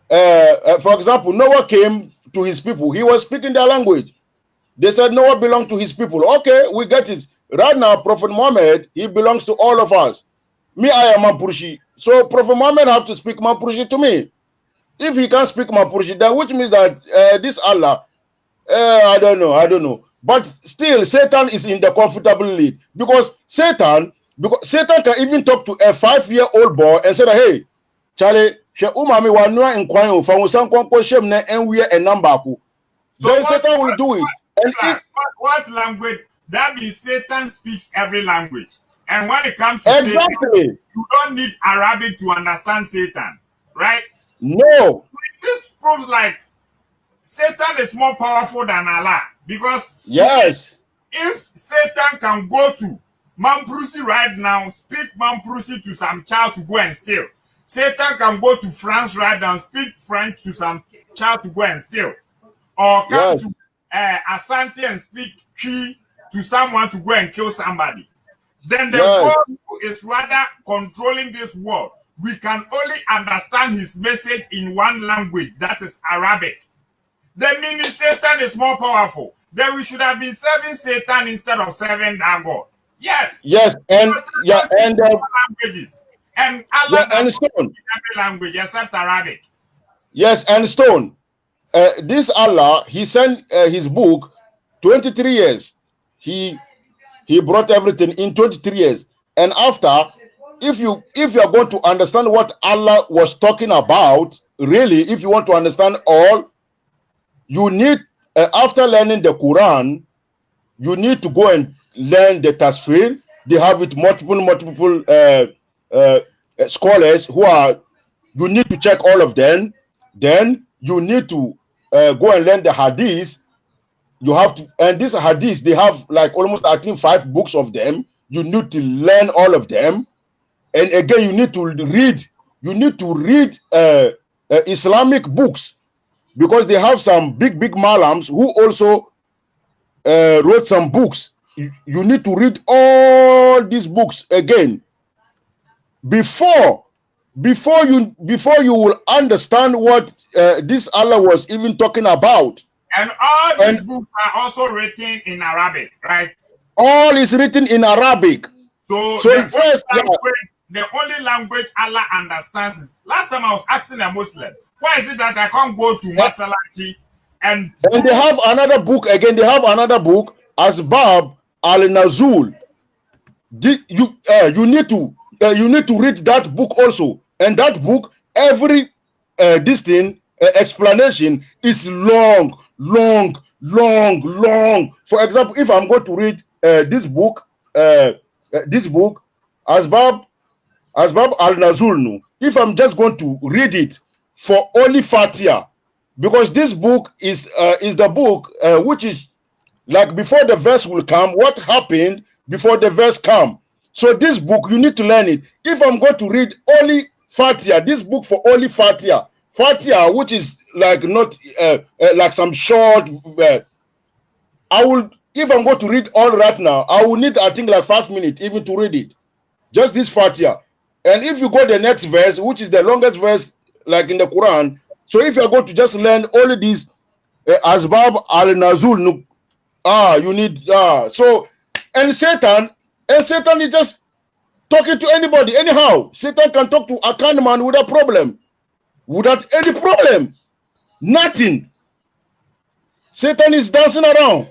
For example, Noah came to his people. He was speaking their language. They said Noah belonged to his people. Okay, we get it. right now, Prophet Muhammad, he belongs to all of us. Me, I am Mapurushi. So Prophet Muhammad have to speak Mapurushi to me. If he can't speak Mapurushi, then which means that this Allah, I don't know. But still, Satan is in the comfortable lead because Satan can even talk to a 5-year-old boy and say, hey, Charlie, she umami wanua inquire for some shem ne and we a number. Then Satan will do it. And what language? That means Satan speaks every language. And when it comes to exactly, Satan, you don't need Arabic to understand Satan, right? No. This proves like Satan is more powerful than Allah because yes, if Satan can go to Mamprusi right now, speak Mamprusi to some child to go and steal. Satan can go to France right now, speak French to some child to go and steal, or come to Asante and speak Cree to someone to go and kill somebody. Then the God who is rather controlling this world, we can only understand his message in one language, that is Arabic. That means Satan is more powerful. Then we should have been serving Satan instead of serving that God. Yes. Yes, and languages. And Allah and Stone. Every language except Arabic. Yes, and Stone. This Allah, he sent his book 23 years. He brought everything in 23 years. And after, if you are going to understand what Allah was talking about, really, if you want to understand all, you need, after learning the Quran, you need to go and learn the Tasfir. They have it multiple scholars who are, you need to check all of them. Then you need to go and learn the Hadith. You have to, and these Hadiths, they have like almost, I think, 5 books of them. You need to learn all of them. And again, you need to read Islamic books, because they have some big malams who also wrote some books. You need to read all these books again before you will understand what this Allah was even talking about. And all these books are also written in Arabic, right? All is written in Arabic. So the only language Allah understands is, last time I was asking a Muslim, why is it that I can't go to Masalachi and they have another book again? They have another book, Asbab al-Nazul. You need to read that book also. And that book, every explanation is long. For example, if I'm going to read this book, Asbab al-Nazul, if I'm just going to read it for only Fatiha, because this book is the book which is like before the verse will come, what happened before the verse come. So this book, you need to learn it. If I'm going to read only Fatiha, this book for only Fatiha, which is like not like some short, I will, if I'm going to read all right now, I will need, I think, like 5 minutes even to read it. Just this Fatiha. And if you go the next verse, which is the longest verse, like in the Quran, so if you're going to just learn only these Asbab al-Nazul, you need, so, and Satan is just talking to anybody, anyhow. Satan can talk to a kind man without problem, without any problem, nothing. Satan is dancing around.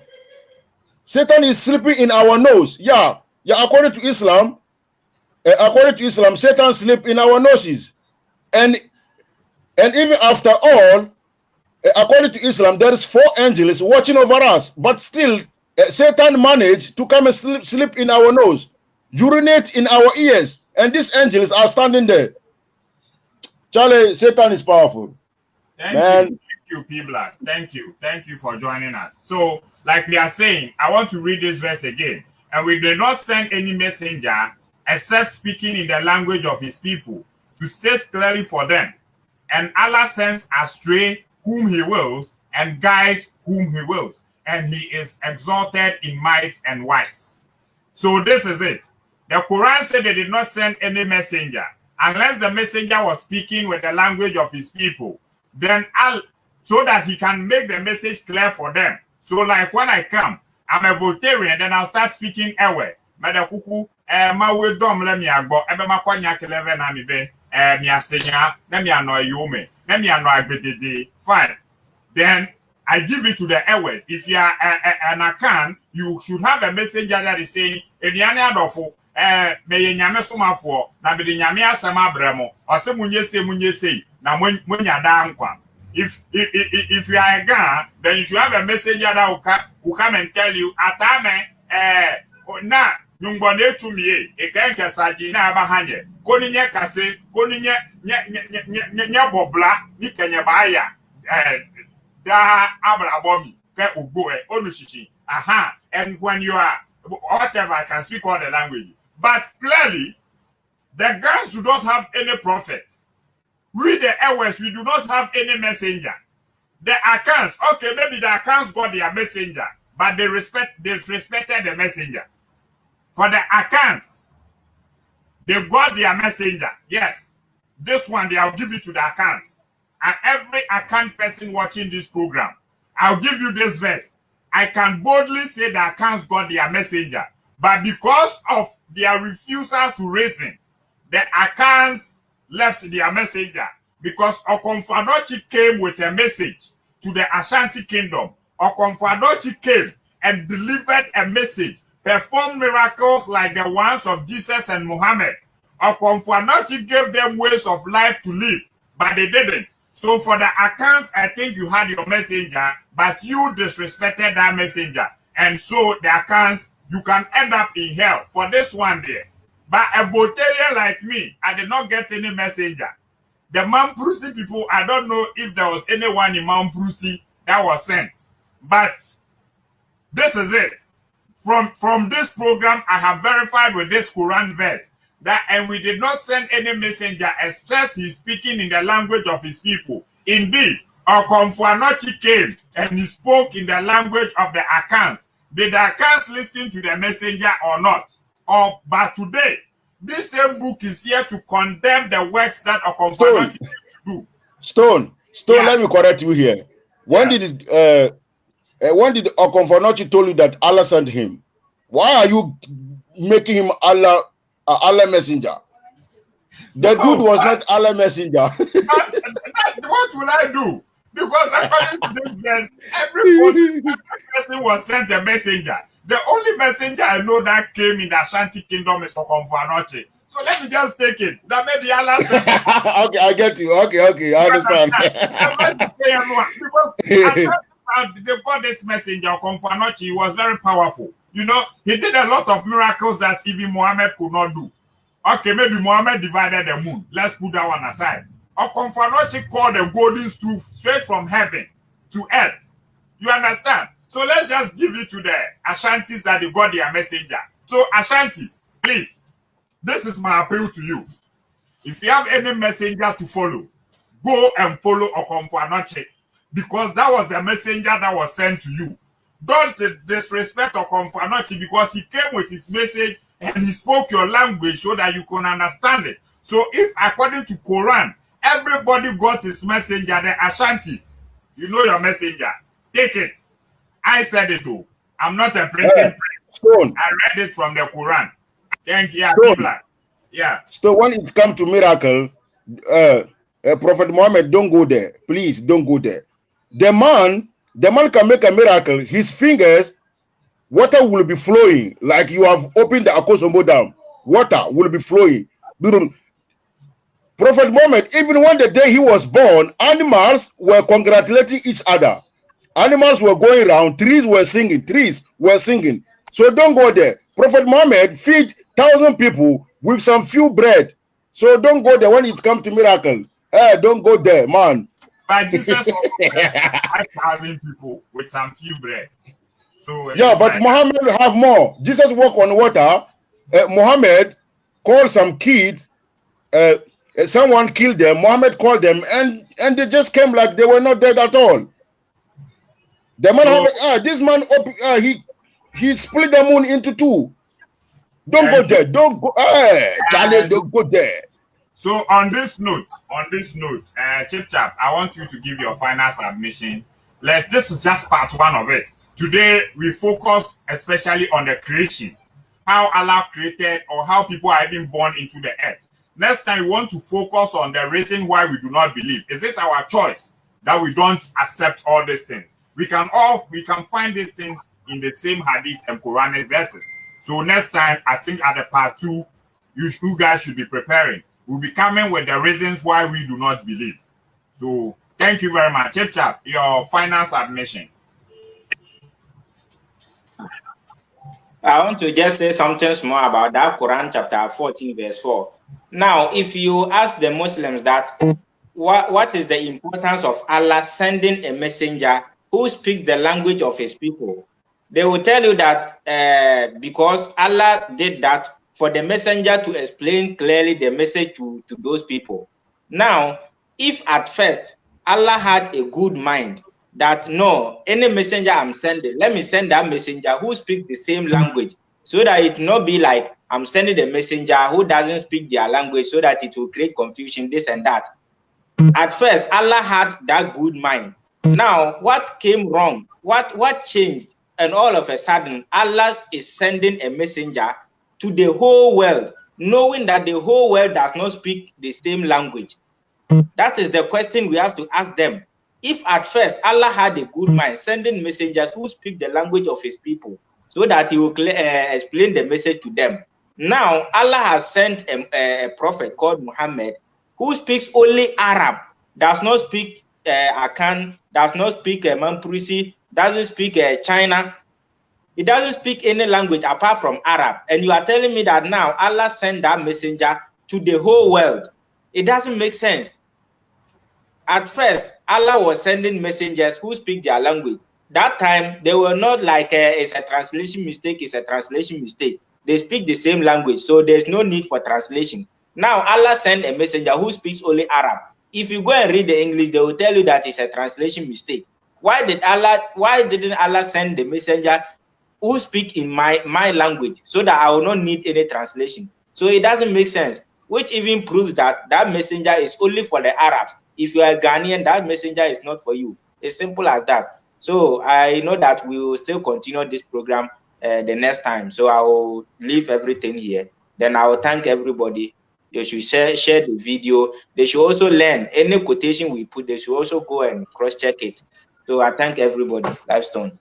Satan is sleeping in our nose. Yeah, according to Islam, Satan sleeps in our noses. And even after all, according to Islam, there is 4 angels watching over us. But still, Satan managed to come and sleep in our nose, urinate in our ears. And these angels are standing there. Charlie, Satan is powerful. Thank you, P-Black. Thank you for joining us. So, like we are saying, I want to read this verse again. And we do not send any messenger except speaking in the language of his people, to state clearly for them. And Allah sends astray whom he wills and guides whom he wills. And he is exalted in might and wise. So this is it. The Quran said they did not send any messenger unless the messenger was speaking with the language of his people. Then so that he can make the message clear for them. So like when I come I'm a Voltarian, then I'll start speaking Ewe. Mada kuku, ma we dom let me agbo, ebe ma kwanya keleve na mi be, mi asenya, let me annoy you me, let me annoy bedede, fine. Then I give it to the Ewes. If you are an account, you should have a messenger that is saying, Ediane adofo, me nyame somafo, na me nyame asema bremo, or se munye say, na munya da nkwa. If you are a guy, then you should have a messenger that will come and tell you, atame, na, nyumbone chumie, ekenke saji na abahanye, koni nye kase, koni nye bobla, ni kenye baya, da abrabomi, ke ugoe, onushishi, aha, and when you are, whatever, I can speak all the language, but clearly, the guys do not have any prophets. We the Ewes, we do not have any messenger. The accounts, okay, maybe the accounts got their messenger, but they respected the messenger. For the accounts, they got their messenger. Yes, this one, I'll give it to the accounts. And every account person watching this program, I'll give you this verse. I can boldly say the accounts got their messenger, but because of their refusal to reason, the accounts left their messenger, because Okomfadochi came with a message to the Ashanti kingdom. Okomfadochi came and delivered a message, performed miracles like the ones of Jesus and Muhammad. Okomfadochi gave them ways of life to live, but they didn't. So for the accounts, I think you had your messenger, but you disrespected that messenger. And so the accounts, you can end up in hell for this one there. But a Voltarian like me, I did not get any messenger. The Mamprusi people, I don't know if there was anyone in Mamprusi that was sent. But this is it. From this program, I have verified with this Quran verse that, and we did not send any messenger except he's speaking in the language of his people. Indeed, Okomfuanochi came and he spoke in the language of the Akans. Did the Akans listen to the messenger or not? But today, this same book is here to condemn the works that Okomfuanochi came to do. Stone, yeah. Let me correct you here. When did Okomfuanochi told you that Allah sent him? Why are you making him Allah messenger? The dude was not Allah messenger. What will I do? Because according to this verse, every person was sent a messenger. The only messenger I know that came in the Ashanti kingdom is Okomfuanochi. So let me just take it. That may be Allah sent. Okay, I get you. Okay, I understand. Because they got this messenger, Okomfuanochi. He was very powerful. You know, he did a lot of miracles that even Muhammad could not do. Okay, maybe Muhammad divided the moon. Let's put that one aside. Okomfuanochi called the golden stool straight from heaven to earth. You understand? So let's just give it to the Ashantis that they got their messenger. So Ashantis, please, this is my appeal to you. If you have any messenger to follow, go and follow Okomfuanochi, because that was the messenger that was sent to you. Don't disrespect Okomfuanochi, because he came with his message and he spoke your language so that you can understand it. So if according to Quran, everybody got his messenger, the Ashantis, you know your messenger, take it. I said it too. I'm not a printing print. I read it from the Quran. Thank you. Yeah. So when it comes to miracle, Prophet Muhammad, don't go there. Please don't go there. The man can make a miracle. His fingers, water will be flowing. Like you have opened the Akosombo Dam. Water will be flowing. Prophet Muhammad, even when the day he was born, animals were congratulating each other. Animals were going around, trees were singing. So don't go there. Prophet Muhammad feed 1,000 people with some few bread. So don't go there when it comes to miracle. Don't go there, man. But Jesus also 5,000 people with some few bread. So yeah, but Muhammad have more. Jesus walked on water. Muhammad called some kids. Someone killed them. Muhammad called them, and they just came like they were not dead at all. The man, this man, he split the moon into two. Don't go there. Don't go. Charlie, don't go there. So on this note, Chip Chap, I want you to give your final submission. This is just part one of it. Today, we focus especially on the creation, how Allah created or how people are even born into the earth. Next time, we want to focus on the reason why we do not believe. Is it our choice that we don't accept all these things? We can find these things in the same hadith and Quranic verses. So next time, I think at the part 2, you guys should be preparing. We'll be coming with the reasons why we do not believe. So thank you very much. Chap, your final submission. I want to just say something small about that Quran chapter 14 verse 4. Now, if you ask the Muslims that what is the importance of Allah sending a messenger who speaks the language of his people, they will tell you that because Allah did that for the messenger to explain clearly the message to those people. Now, if at first Allah had a good mind that no, any messenger I'm sending, let me send that messenger who speaks the same language, so that it not be like I'm sending the messenger who doesn't speak their language, so that it will create confusion, this and that. At first, Allah had that good mind. Now, what came wrong? What changed? And all of a sudden, Allah is sending a messenger to the whole world, knowing that the whole world does not speak the same language. That is the question we have to ask them. If at first Allah had a good mind, sending messengers who speak the language of his people, so that he will explain the message to them. Now, Allah has sent a prophet called Muhammad, who speaks only Arab, does not speak Akan, does not speak Mamprisi, doesn't speak China. He doesn't speak any language apart from Arab. And you are telling me that now Allah sent that messenger to the whole world. It doesn't make sense. At first, Allah was sending messengers who speak their language. That time, they were not like it's a translation mistake, it's a translation mistake. They speak the same language, so there's no need for translation. Now, Allah sent a messenger who speaks only Arab. If you go and read the English, they will tell you that it's a translation mistake. Why didn't Allah send the messenger who speak in my language, so that I will not need any translation? So it doesn't make sense, which even proves that that messenger is only for the Arabs. If you are Ghanaian, that messenger is not for you. It's simple as that. So I know that we will still continue this program the next time. So I will leave everything here. Then I will thank everybody. They should share the video. They should also learn any quotation we put. They should also go and cross-check it. So I thank everybody. Lifestone.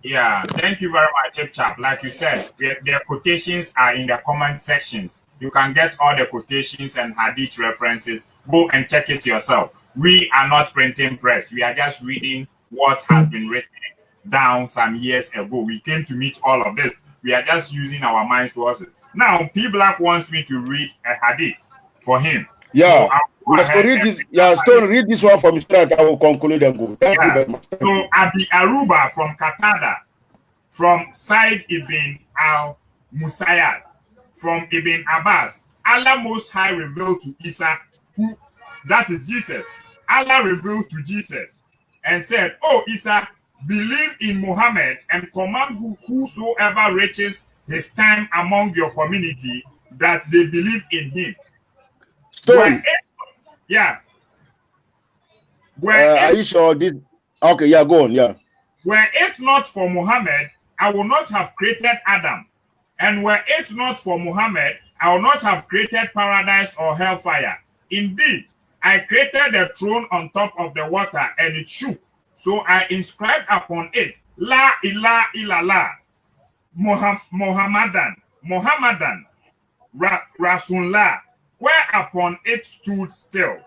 Yeah, thank you very much, Chap. Like you said, the quotations are in the comment sections. You can get all the quotations and hadith references. Go and check it yourself. We are not printing press. We are just reading what has been written down some years ago. We came to meet all of this. We are just using our minds towards it. Now, P Black wants me to read a hadith for him. Yeah. So read this. Yeah, Stone, read this one for me. I will conclude and go. Thank you very much. So Abi Aruba from Qatada, from Said ibn al-Musayyad, from Ibn Abbas, Allah Most High revealed to Isa, who, that is Jesus. Allah revealed to Jesus and said, "Oh Isa, believe in Muhammad and command whosoever reaches his time among your community that they believe in him." Stone. Yeah. Are you sure this? Okay, yeah, go on, yeah. Were it not for Muhammad, I would not have created Adam. And were it not for Muhammad, I would not have created paradise or hellfire. Indeed, I created the throne on top of the water and it shook. So I inscribed upon it, La ilaha illallah, Muhammadan, Rasulullah, whereupon it stood still.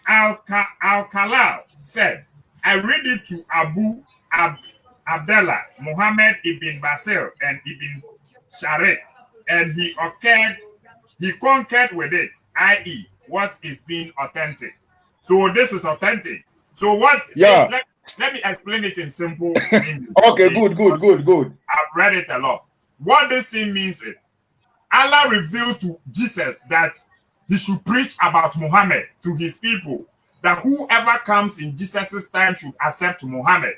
Al-Kalal said, I read it to Abu Abdullah, Muhammad ibn Basil and ibn Sharik, and he conquered with it, i.e., what is being authentic. So this is authentic. So what? Yeah. Let me explain it in simple English. Okay, good. I've read it a lot. What this thing means is, Allah revealed to Jesus that he should preach about Muhammad to his people, that whoever comes in Jesus' time should accept Muhammad.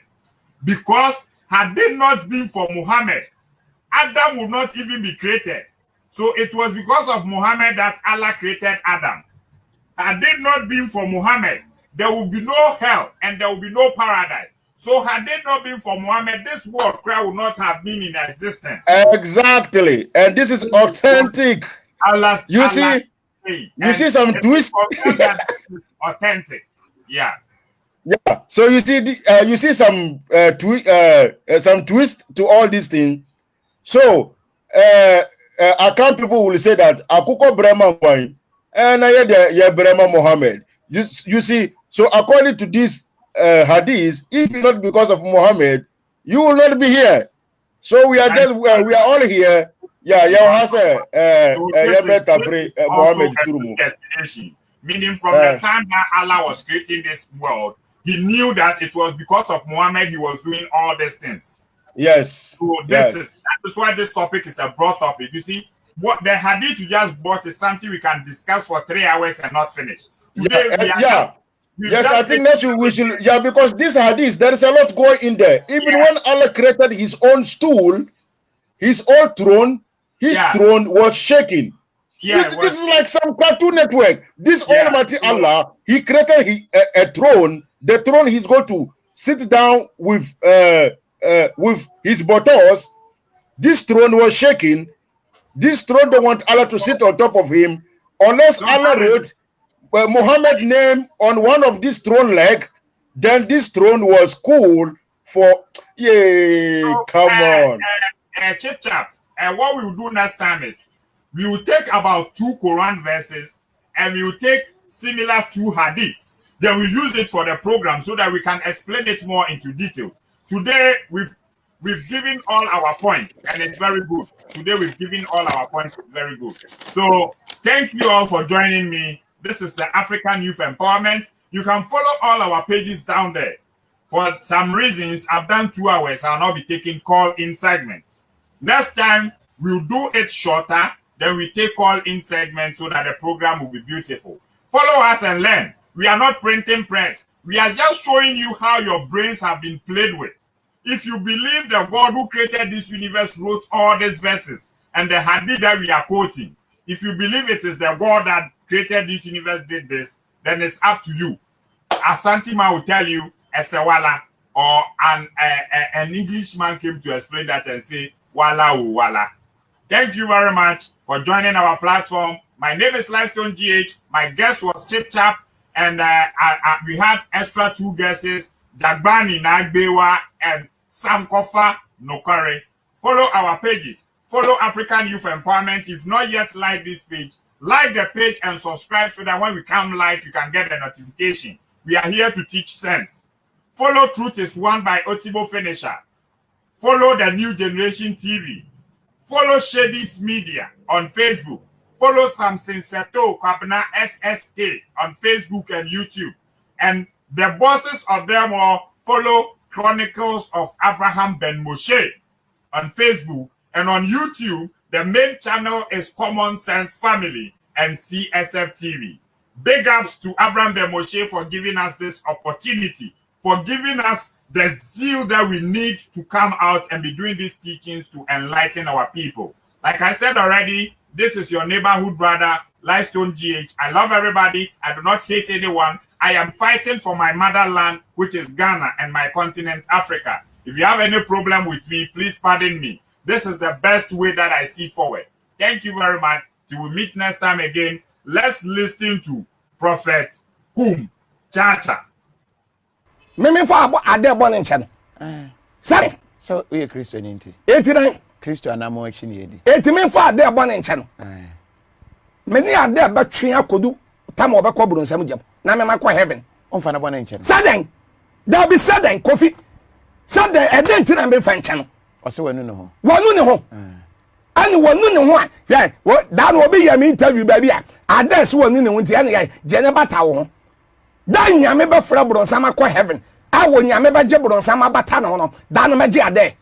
Because had it not been for Muhammad, Adam would not even be created. So it was because of Muhammad that Allah created Adam. Had it not been for Muhammad, there would be no hell and there would be no paradise. So had they not been for Muhammad, this world cry would not have been in existence. Exactly. And this is authentic. You see some twist. Authentic. Yeah. Yeah. So you see some twist to all these things. So account people will say that Akuko Brahma wine and Brahma Muhammad. You see, so according to this hadith, if not because of Muhammad, you will not be here. So we are just we are all here. Yeah, Muhammad meaning from the time that Allah was creating this world, he knew that it was because of Muhammad he was doing all these things. Yes. So that is why this topic is a broad topic. You see, what the hadith you just bought is something we can discuss for 3 hours and not finish. Today, yes, I think that's we should. Yeah, because this hadith, there is a lot going in there. Even when Allah created his own stool, his own throne, his throne was shaking. Yeah, this is like some Cartoon Network. This Almighty Allah, he created a throne. The throne he's going to sit down with his buttocks. This throne was shaking. This throne don't want Allah to sit on top of him unless Allah wrote Muhammad's name on one of these throne leg. Then this throne was cool for come on. Chip chap. And what we will do next time is we will take about 2 Quran verses and we will take similar 2 hadiths. Then we use it for the program so that we can explain it more into detail. Today we've given all our points and it's very good. Today we've given all our points, very good. So thank you all for joining me. This is the African Youth Empowerment. You can follow all our pages down there. For some reasons, I've done 2 hours. I'll not be taking call-in segments. Next time, we'll do it shorter. Then we take call-in segments so that the program will be beautiful. Follow us and learn. We are not printing press. We are just showing you how your brains have been played with. If you believe the God who created this universe wrote all these verses and the hadith that we are quoting, if you believe it is the God that created this universe did this, then it's up to you. Asantima will tell you, Esewala, or an Englishman came to explain that and say, Wala o wala. Thank you very much for joining our platform. My name is Lifestone GH. My guest was Chip Chap, and we had extra 2 guesses, Jagbani Nagbewa and Sam Kofa Nokare. Follow our pages. Follow African Youth Empowerment. If not yet like this page, like the page and subscribe so that when we come live, you can get a notification. We are here to teach sense. Follow Truth is One by Otibo Finisher. Follow the New Generation TV. Follow Shady's Media on Facebook. Follow Samson Seto Kwabena SSK on Facebook and YouTube. And the bosses of them all follow Chronicles of Abraham Ben Moshe on Facebook. And on YouTube, the main channel is Common Sense Family and CSF TV. Big ups to Abraham Ben Moshe for giving us this opportunity, for giving us the zeal that we need to come out and be doing these teachings to enlighten our people. Like I said already, this is your neighborhood brother, Lifestone GH. I love everybody. I do not hate anyone. I am fighting for my motherland, which is Ghana, and my continent, Africa. If you have any problem with me, please pardon me. This is the best way that I see forward. Thank you very much. Till we meet next time again, let's listen to Prophet Kum Chacha. Meme for ade born in channel. Sorry. So we are Christian inti. 89. Christian na mo action yedi. 80 for ade born in channel. Many ade betwe akodu tam obekọ buru nsam jam. Na me makọ heaven. Onfa na born in channel. Sudden. There be sudden coffee. Sudden ade nti na me fa channel. Ose wanu ne ho. Wanu ne ho. Ani wanu ne ho a. Hwe, da no obi yam interview ba bi a. Ade so wanu ne ho nti ane je ne bata wo ho. Dan nyame be fra bronsam akọ heaven. Awo nyame be je bronsam abata no no. Dan no meje ade.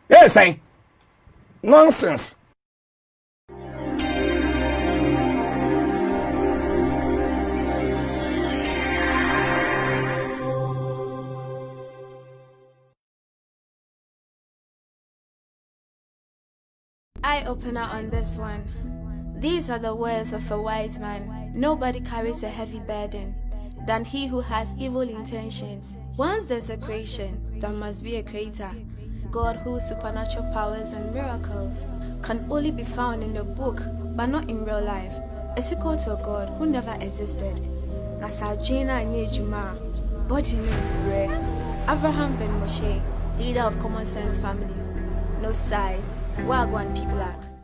Eh say. Nonsense. Eye opener on this one. These are the words of a wise man. Nobody carries a heavy burden than he who has evil intentions. Once there's a creation, there must be a creator. God, whose supernatural powers and miracles can only be found in the book, but not in real life, is equal to a God who never existed. Nasajina Nyejuma, Bojinu Abraham Ben Moshe, leader of Common Sense family. No size, Wagwan people like.